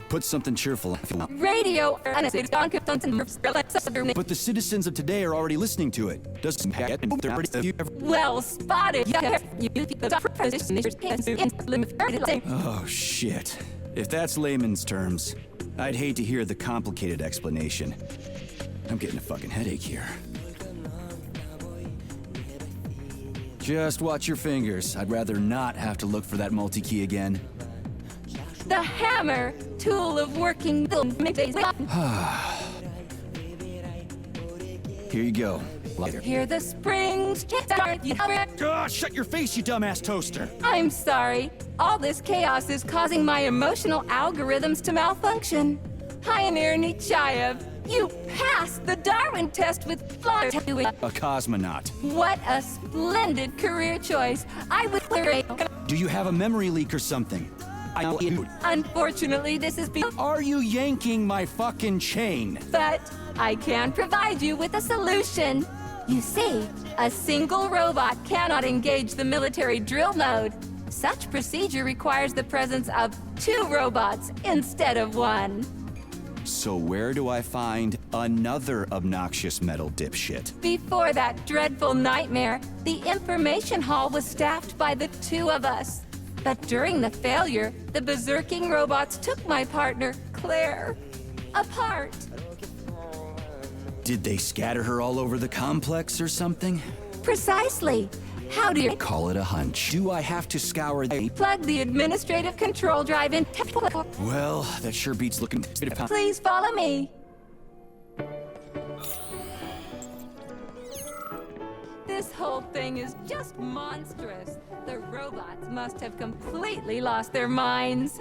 Speaker 2: Put something cheerful.
Speaker 8: Radio...
Speaker 2: But the citizens of today are already listening to it.
Speaker 8: Well spotted!
Speaker 2: Oh, shit. If that's layman's terms, I'd hate to hear the complicated explanation. I'm getting a fucking headache here. Just watch your fingers. I'd rather not have to look for that multi-key again.
Speaker 8: The hammer! Tool of working...
Speaker 2: Here you go.
Speaker 8: Hear the springs...
Speaker 2: Shut your face, you dumbass toaster!
Speaker 8: I'm sorry. All this chaos is causing my emotional algorithms to malfunction. Pioneer Nechayev, you passed the Darwin test with flyers.
Speaker 2: A cosmonaut.
Speaker 8: What a splendid career choice. I would...
Speaker 2: Do you have a memory leak or something?
Speaker 8: Unfortunately, this is...
Speaker 2: Are you yanking my fucking chain?
Speaker 8: But I can provide you with a solution. You see, a single robot cannot engage the military drill mode. Such procedure requires the presence of 2 robots instead of 1.
Speaker 2: So where do I find another obnoxious metal dipshit?
Speaker 8: Before that dreadful nightmare, the information hall was staffed by the 2 of us. But during the failure, the berserking robots took my partner, Claire, apart.
Speaker 2: Did they scatter her all over the complex or something?
Speaker 8: Precisely. How do you...
Speaker 2: Call it a hunch. Do I have to scour the...
Speaker 8: Plug the administrative control drive in...
Speaker 2: Well, that sure beats looking...
Speaker 8: Please follow me. This whole thing is just monstrous. The robots must have completely lost their minds.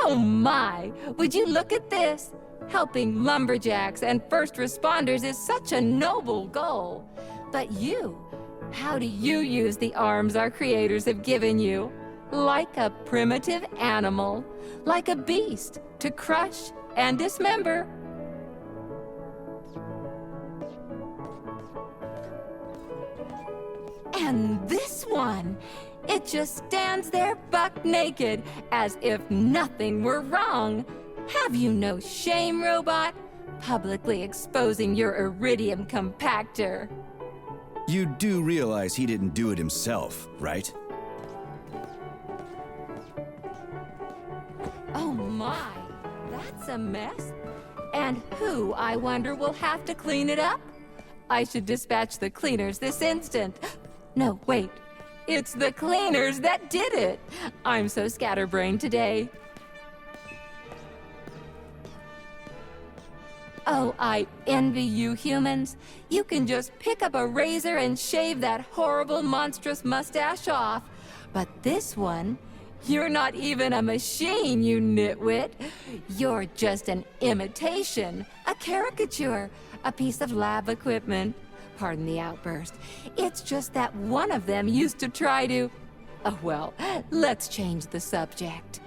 Speaker 8: Oh my! Would you look at this? Helping lumberjacks and first responders is such a noble goal. But you, how do you use the arms our creators have given you? Like a primitive animal, like a beast, to crush and dismember. And this one, it just stands there buck naked, as if nothing were wrong. Have you no shame, robot? Publicly exposing your iridium compactor.
Speaker 2: You do realize he didn't do it himself, right?
Speaker 8: Oh my, that's a mess. And who, I wonder, will have to clean it up? I should dispatch the cleaners this instant. No, wait. It's the cleaners that did it. I'm so scatterbrained today. Oh, I envy you humans. You can just pick up a razor and shave that horrible, monstrous mustache off. But this one, you're not even a machine, you nitwit. You're just an imitation, a caricature, a piece of lab equipment. Pardon the outburst. It's just that one of them used to try to... Oh, well, let's change the subject.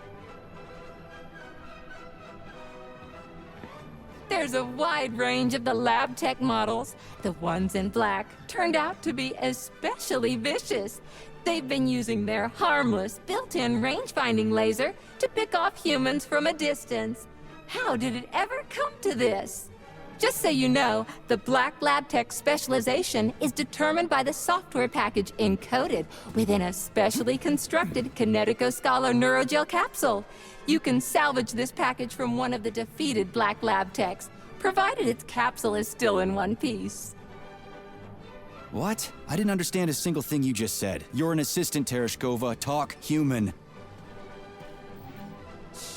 Speaker 8: There's a wide range of the lab tech models. The ones in black turned out to be especially vicious. They've been using their harmless, built-in range-finding laser to pick off humans from a distance. How did it ever come to this? Just so you know, the Black Lab Tech specialization is determined by the software package encoded within a specially constructed Kinetico Scholar Neurogel capsule. You can salvage this package from one of the defeated Black Lab Techs, provided its capsule is still in one piece.
Speaker 2: What? I didn't understand a single thing you just said. You're an assistant, Tereshkova. Talk human.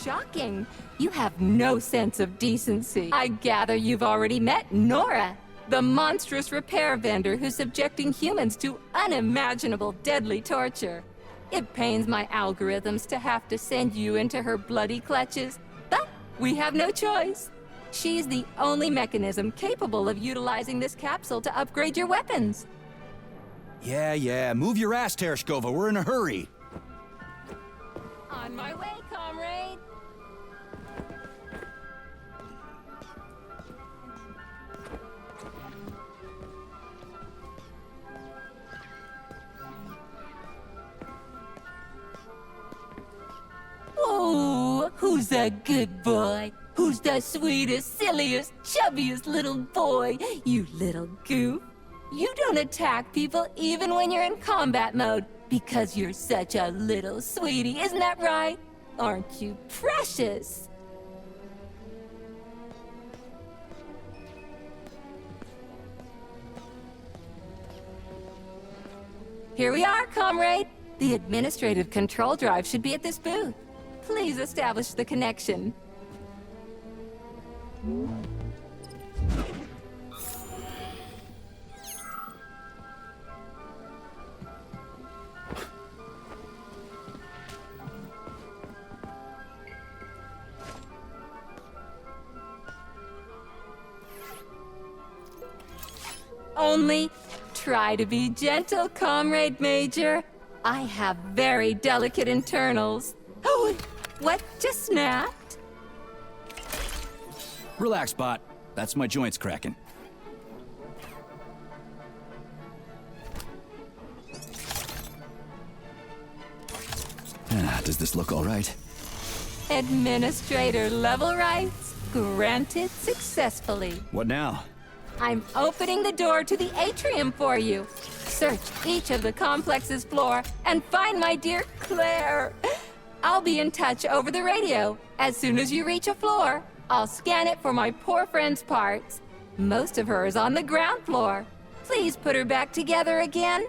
Speaker 8: Shocking. You have no sense of decency. I gather you've already met Nora, the monstrous repair vendor who's subjecting humans to unimaginable deadly torture. It pains my algorithms to have to send you into her bloody clutches, but we have no choice. She's the only mechanism capable of utilizing this capsule to upgrade your weapons.
Speaker 2: Yeah, move your ass, Tereshkova. We're in a hurry.
Speaker 8: On my way, comrade. Oh, who's a good boy? Who's the sweetest, silliest, chubbiest little boy? You little goof. You don't attack people even when you're in combat mode because you're such a little sweetie, isn't that right? Aren't you precious? Here we are, comrade. The administrative control drive should be at this booth. Please establish the connection. Only try to be gentle, Comrade Major. I have very delicate internals. Oh, what just snapped?
Speaker 2: Relax, bot. That's my joints cracking. Does this look all right?
Speaker 8: Administrator level rights granted successfully.
Speaker 2: What now?
Speaker 8: I'm opening the door to the atrium for you. Search each of the complex's floor and find my dear Claire. I'll be in touch over the radio. As soon as you reach a floor, I'll scan it for my poor friend's parts. Most of her is on the ground floor. Please put her back together again.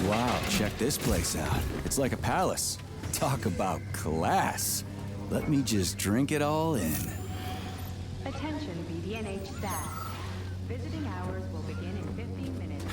Speaker 2: Wow, check this place out. It's like a palace. Talk about class. Let me just drink it all in.
Speaker 3: Attention BDNH staff. Visiting hours will begin in 15 minutes.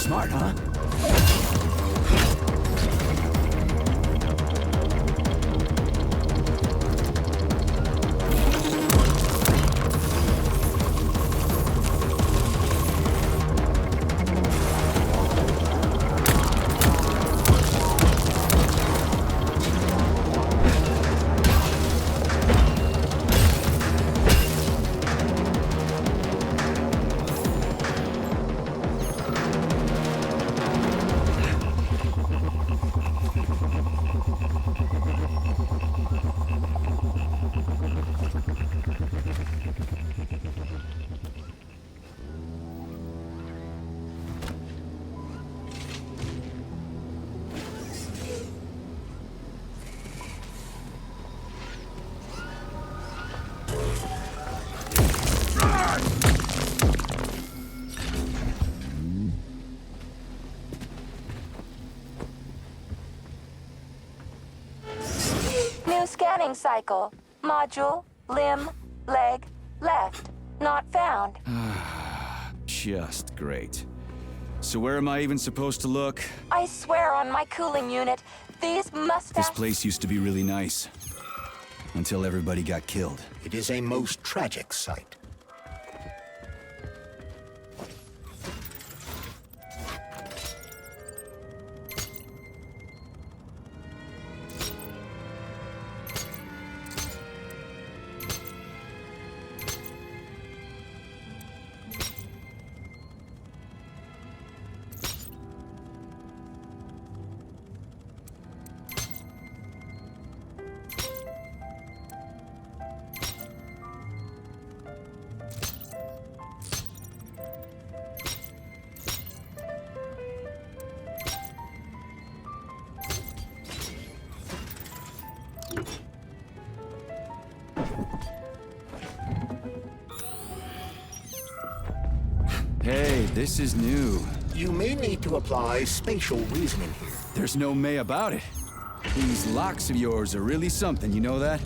Speaker 2: Smart, huh?
Speaker 8: New scanning cycle. Module, limb, leg, left. Not found.
Speaker 2: Just great. So where am I even supposed to look?
Speaker 8: I swear on my cooling unit, these must
Speaker 2: This
Speaker 8: have...
Speaker 2: place used to be really nice. Until everybody got killed.
Speaker 4: It is a most tragic sight.
Speaker 2: Hey, this is new.
Speaker 4: You may need to apply spatial reasoning here.
Speaker 2: There's no may about it. These locks of yours are really something, you know that?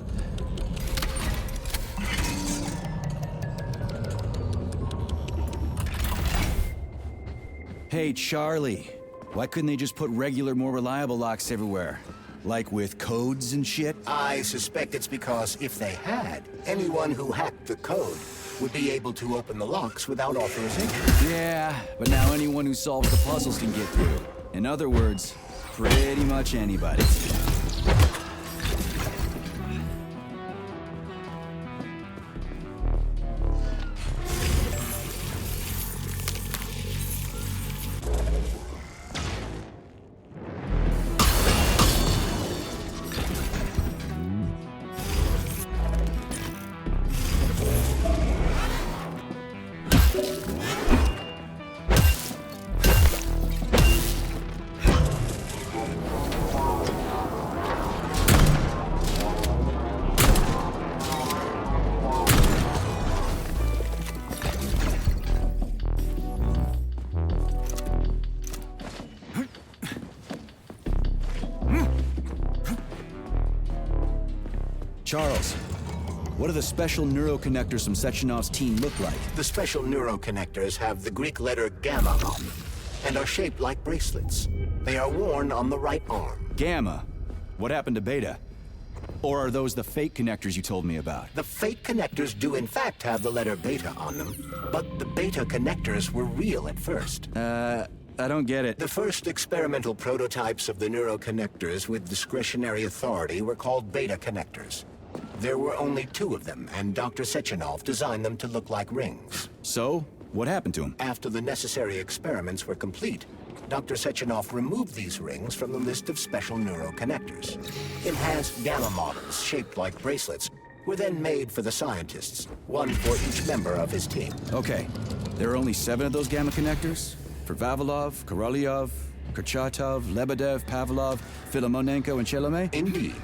Speaker 2: Hey, Charlie. Why couldn't they just put regular, more reliable locks everywhere? Like with codes and shit?
Speaker 4: I suspect it's because if they had, anyone who hacked the code would be able to open the locks without authorization.
Speaker 2: Yeah, but now anyone who solves the puzzles can get through. In other words, pretty much anybody. Charles, what do the special neuroconnectors from Sechenov's team look like?
Speaker 4: The special neuroconnectors have the Greek letter gamma on them and are shaped like bracelets. They are worn on the right arm.
Speaker 2: Gamma? What happened to Beta? Or are those the fake connectors you told me about?
Speaker 4: The fake connectors do in fact have the letter beta on them, but the beta connectors were real at first.
Speaker 2: I don't get it.
Speaker 4: The first experimental prototypes of the neuroconnectors with discretionary authority were called beta connectors. There were only 2 of them, and Dr. Sechenov designed them to look like rings.
Speaker 2: So, what happened to him?
Speaker 4: After the necessary experiments were complete, Dr. Sechenov removed these rings from the list of special neuroconnectors. Enhanced gamma models, shaped like bracelets, were then made for the scientists, one for each member of his team.
Speaker 2: Okay, there are only 7 of those gamma connectors? For Vavilov, Korolyov, Kurchatov, Lebedev, Pavlov, Filomonenko, and Chelomey?
Speaker 4: Indeed.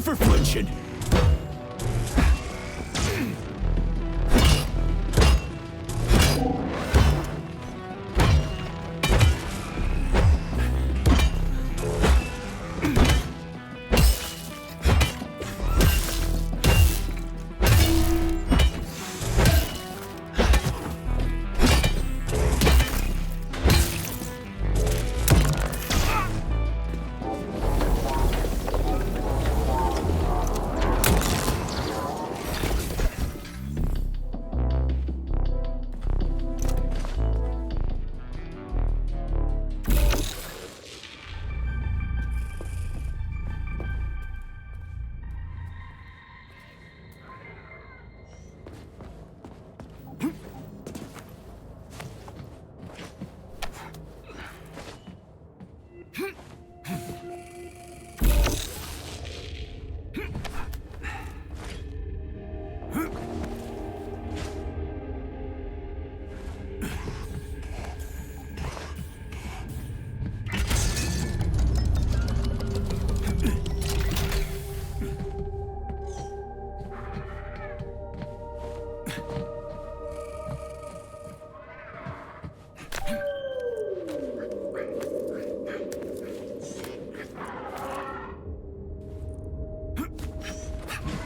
Speaker 2: for flinching.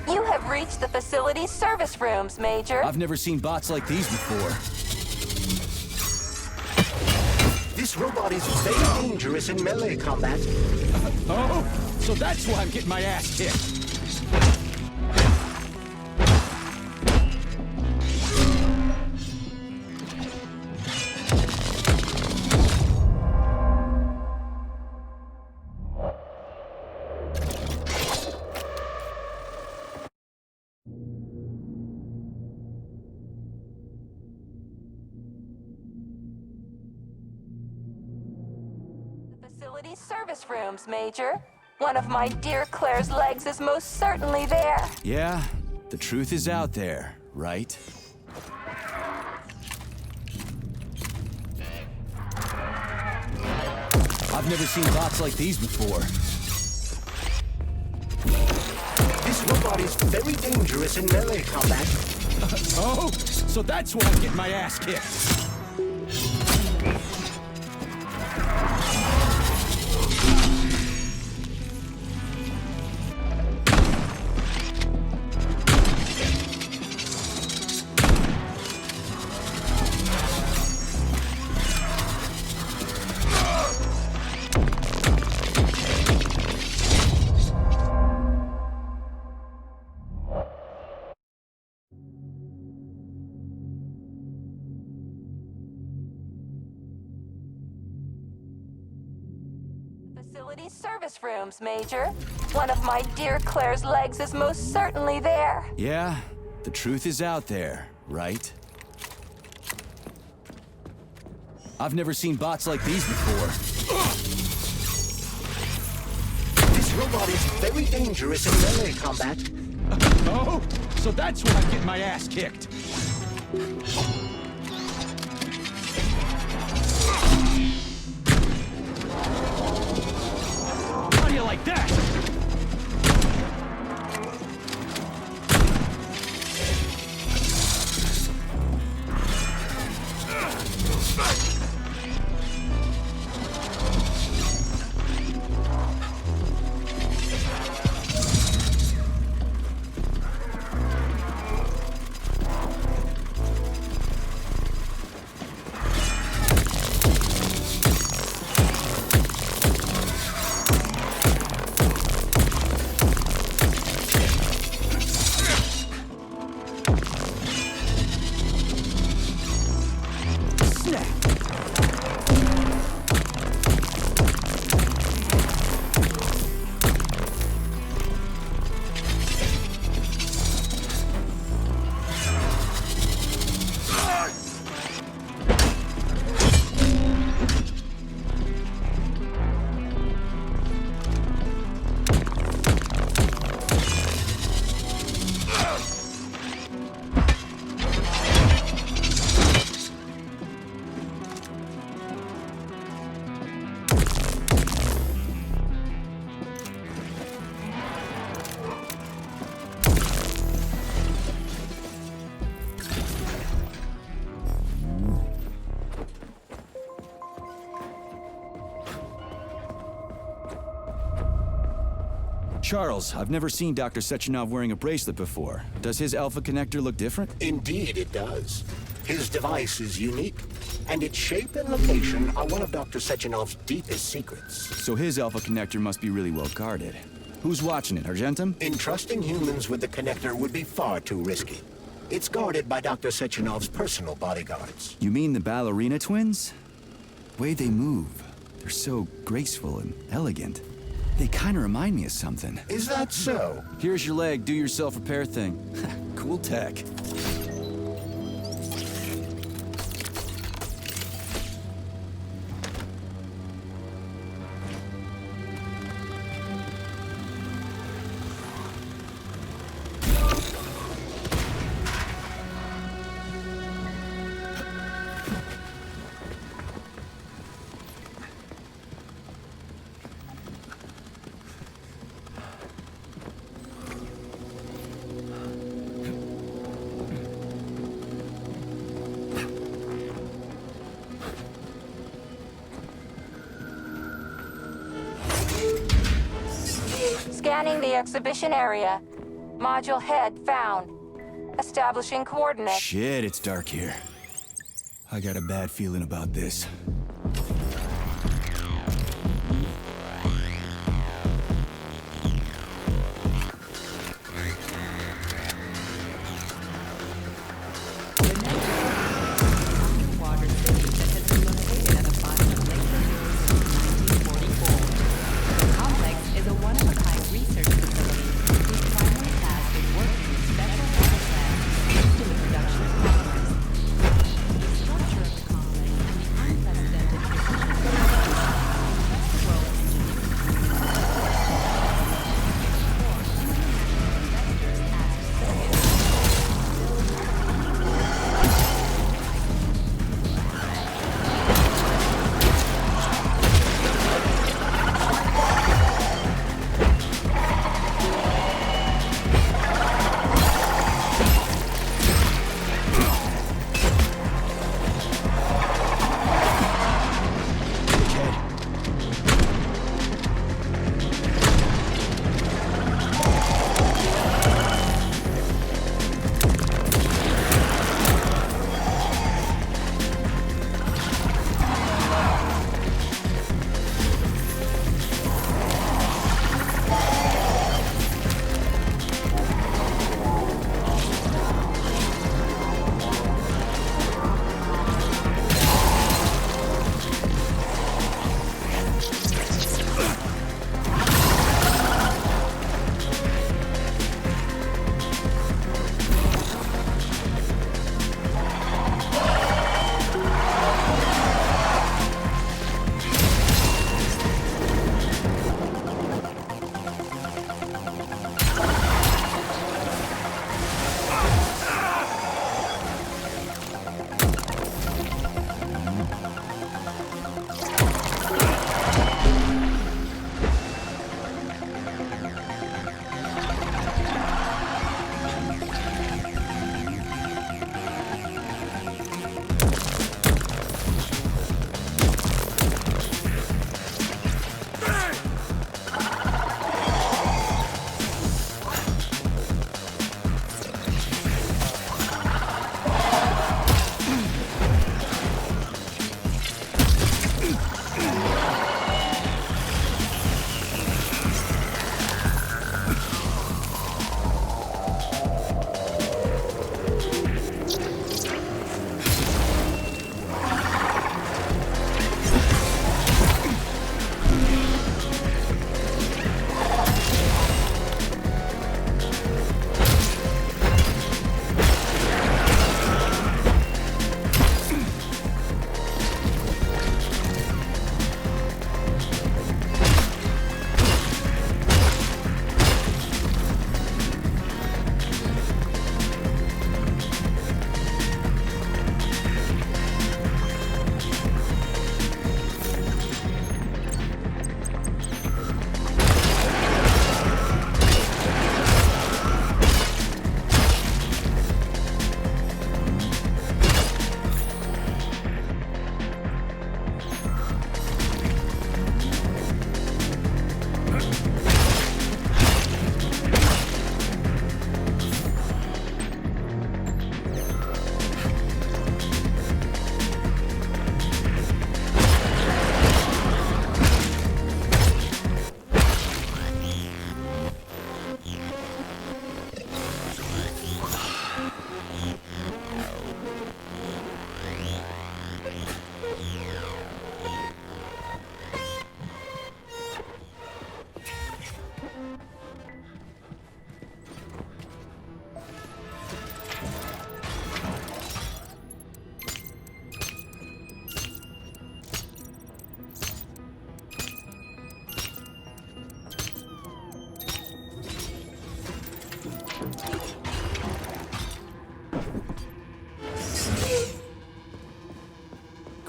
Speaker 8: You have reached the facility's service rooms, Major.
Speaker 2: I've never seen bots like these before.
Speaker 4: This robot is very dangerous in melee combat.
Speaker 2: Oh, so that's why I'm getting my ass kicked.
Speaker 8: Facility's service rooms, Major. One of my dear Claire's legs is most certainly there.
Speaker 2: Yeah, the truth is out there, right? I've never seen bots like these before.
Speaker 4: This robot is very dangerous in melee combat.
Speaker 2: Oh, so that's why I'm getting my ass kicked.
Speaker 8: Facility's service rooms, Major. One of my dear Claire's legs is most certainly there.
Speaker 2: Yeah, the truth is out there, right? I've never seen bots like these before.
Speaker 4: This robot is very dangerous in melee combat.
Speaker 2: Oh, so that's why I'm getting my ass kicked. How do you like that? Charles, I've never seen Dr. Sechenov wearing a bracelet before. Does his alpha connector look different?
Speaker 4: Indeed it does. His device is unique, and its shape and location are one of Dr. Sechenov's deepest secrets.
Speaker 2: So his alpha connector must be really well guarded. Who's watching it, Argentum?
Speaker 4: Entrusting humans with the connector would be far too risky. It's guarded by Dr. Sechenov's personal bodyguards.
Speaker 2: You mean the ballerina twins? Way they move. They're so graceful and elegant. They kind of remind me of something.
Speaker 4: Is that so?
Speaker 2: Here's your leg, do-yourself repair thing. Cool tech.
Speaker 8: Scanning the exhibition area. Module head found. Establishing coordinates.
Speaker 2: Shit, it's dark here. I got a bad feeling about this.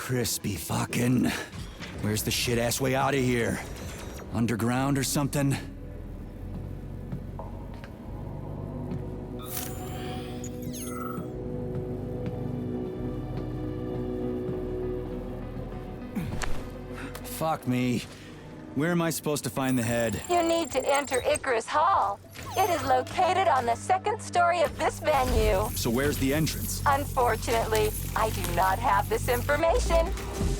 Speaker 2: Crispy fucking. Where's the shit-ass way out of here? Underground or something? Fuck me. Where am I supposed to find the head?
Speaker 8: You need to enter Icarus Hall. It is located on the second story of this venue.
Speaker 2: So where's the entrance?
Speaker 8: Unfortunately, I do not have this information.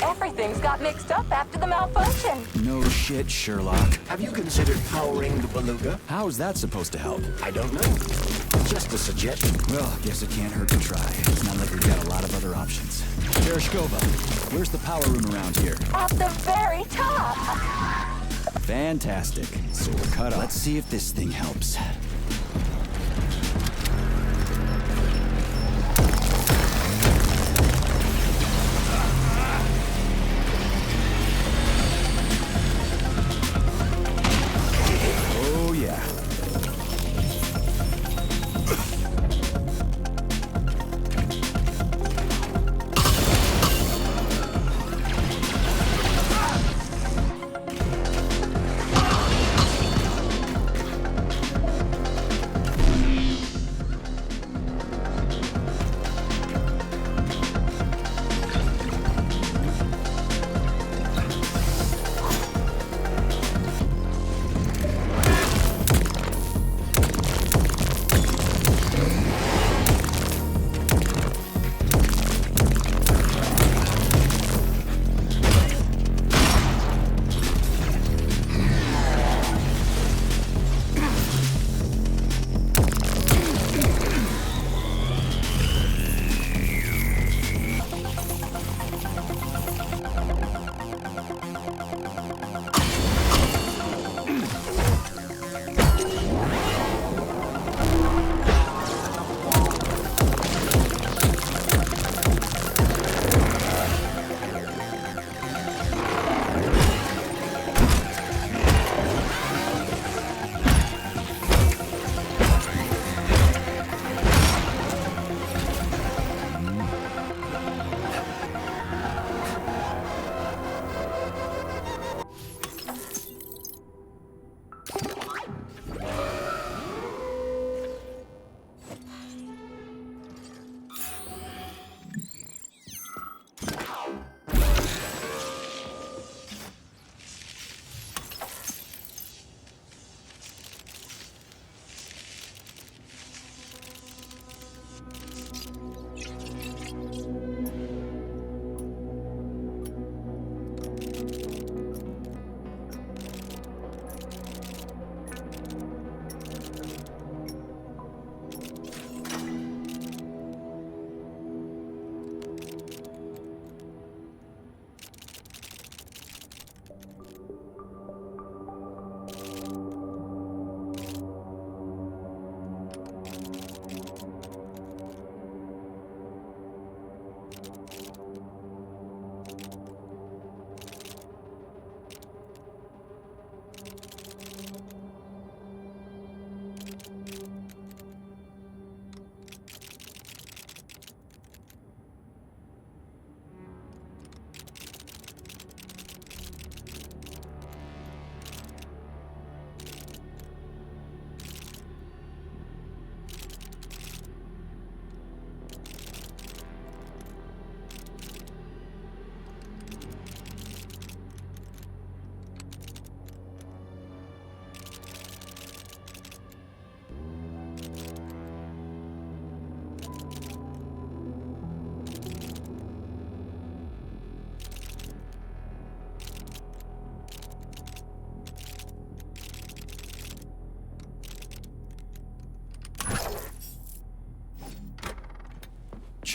Speaker 8: Everything's got mixed up after the malfunction.
Speaker 2: No shit, Sherlock.
Speaker 4: Have you considered powering the beluga?
Speaker 2: How's that supposed to help?
Speaker 4: I don't know. Just a suggestion.
Speaker 2: Well, guess it can't hurt to try. It's not like we've got a lot of other options. Tereshkova, where's the power room around here?
Speaker 8: At the very top.
Speaker 2: Fantastic. So we're cut off. Let's see if this thing helps. Oh, yeah.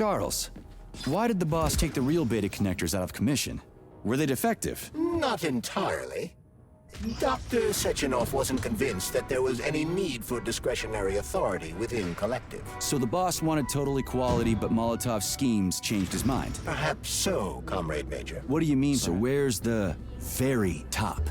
Speaker 2: Charles, why did the boss take the real beta connectors out of commission? Were they defective?
Speaker 4: Not entirely. Dr. Sechenov wasn't convinced that there was any need for discretionary authority within Collective.
Speaker 2: So the boss wanted total equality, but Molotov's schemes changed his mind.
Speaker 4: Perhaps so, Comrade Major.
Speaker 2: What do you mean? So where's the very top?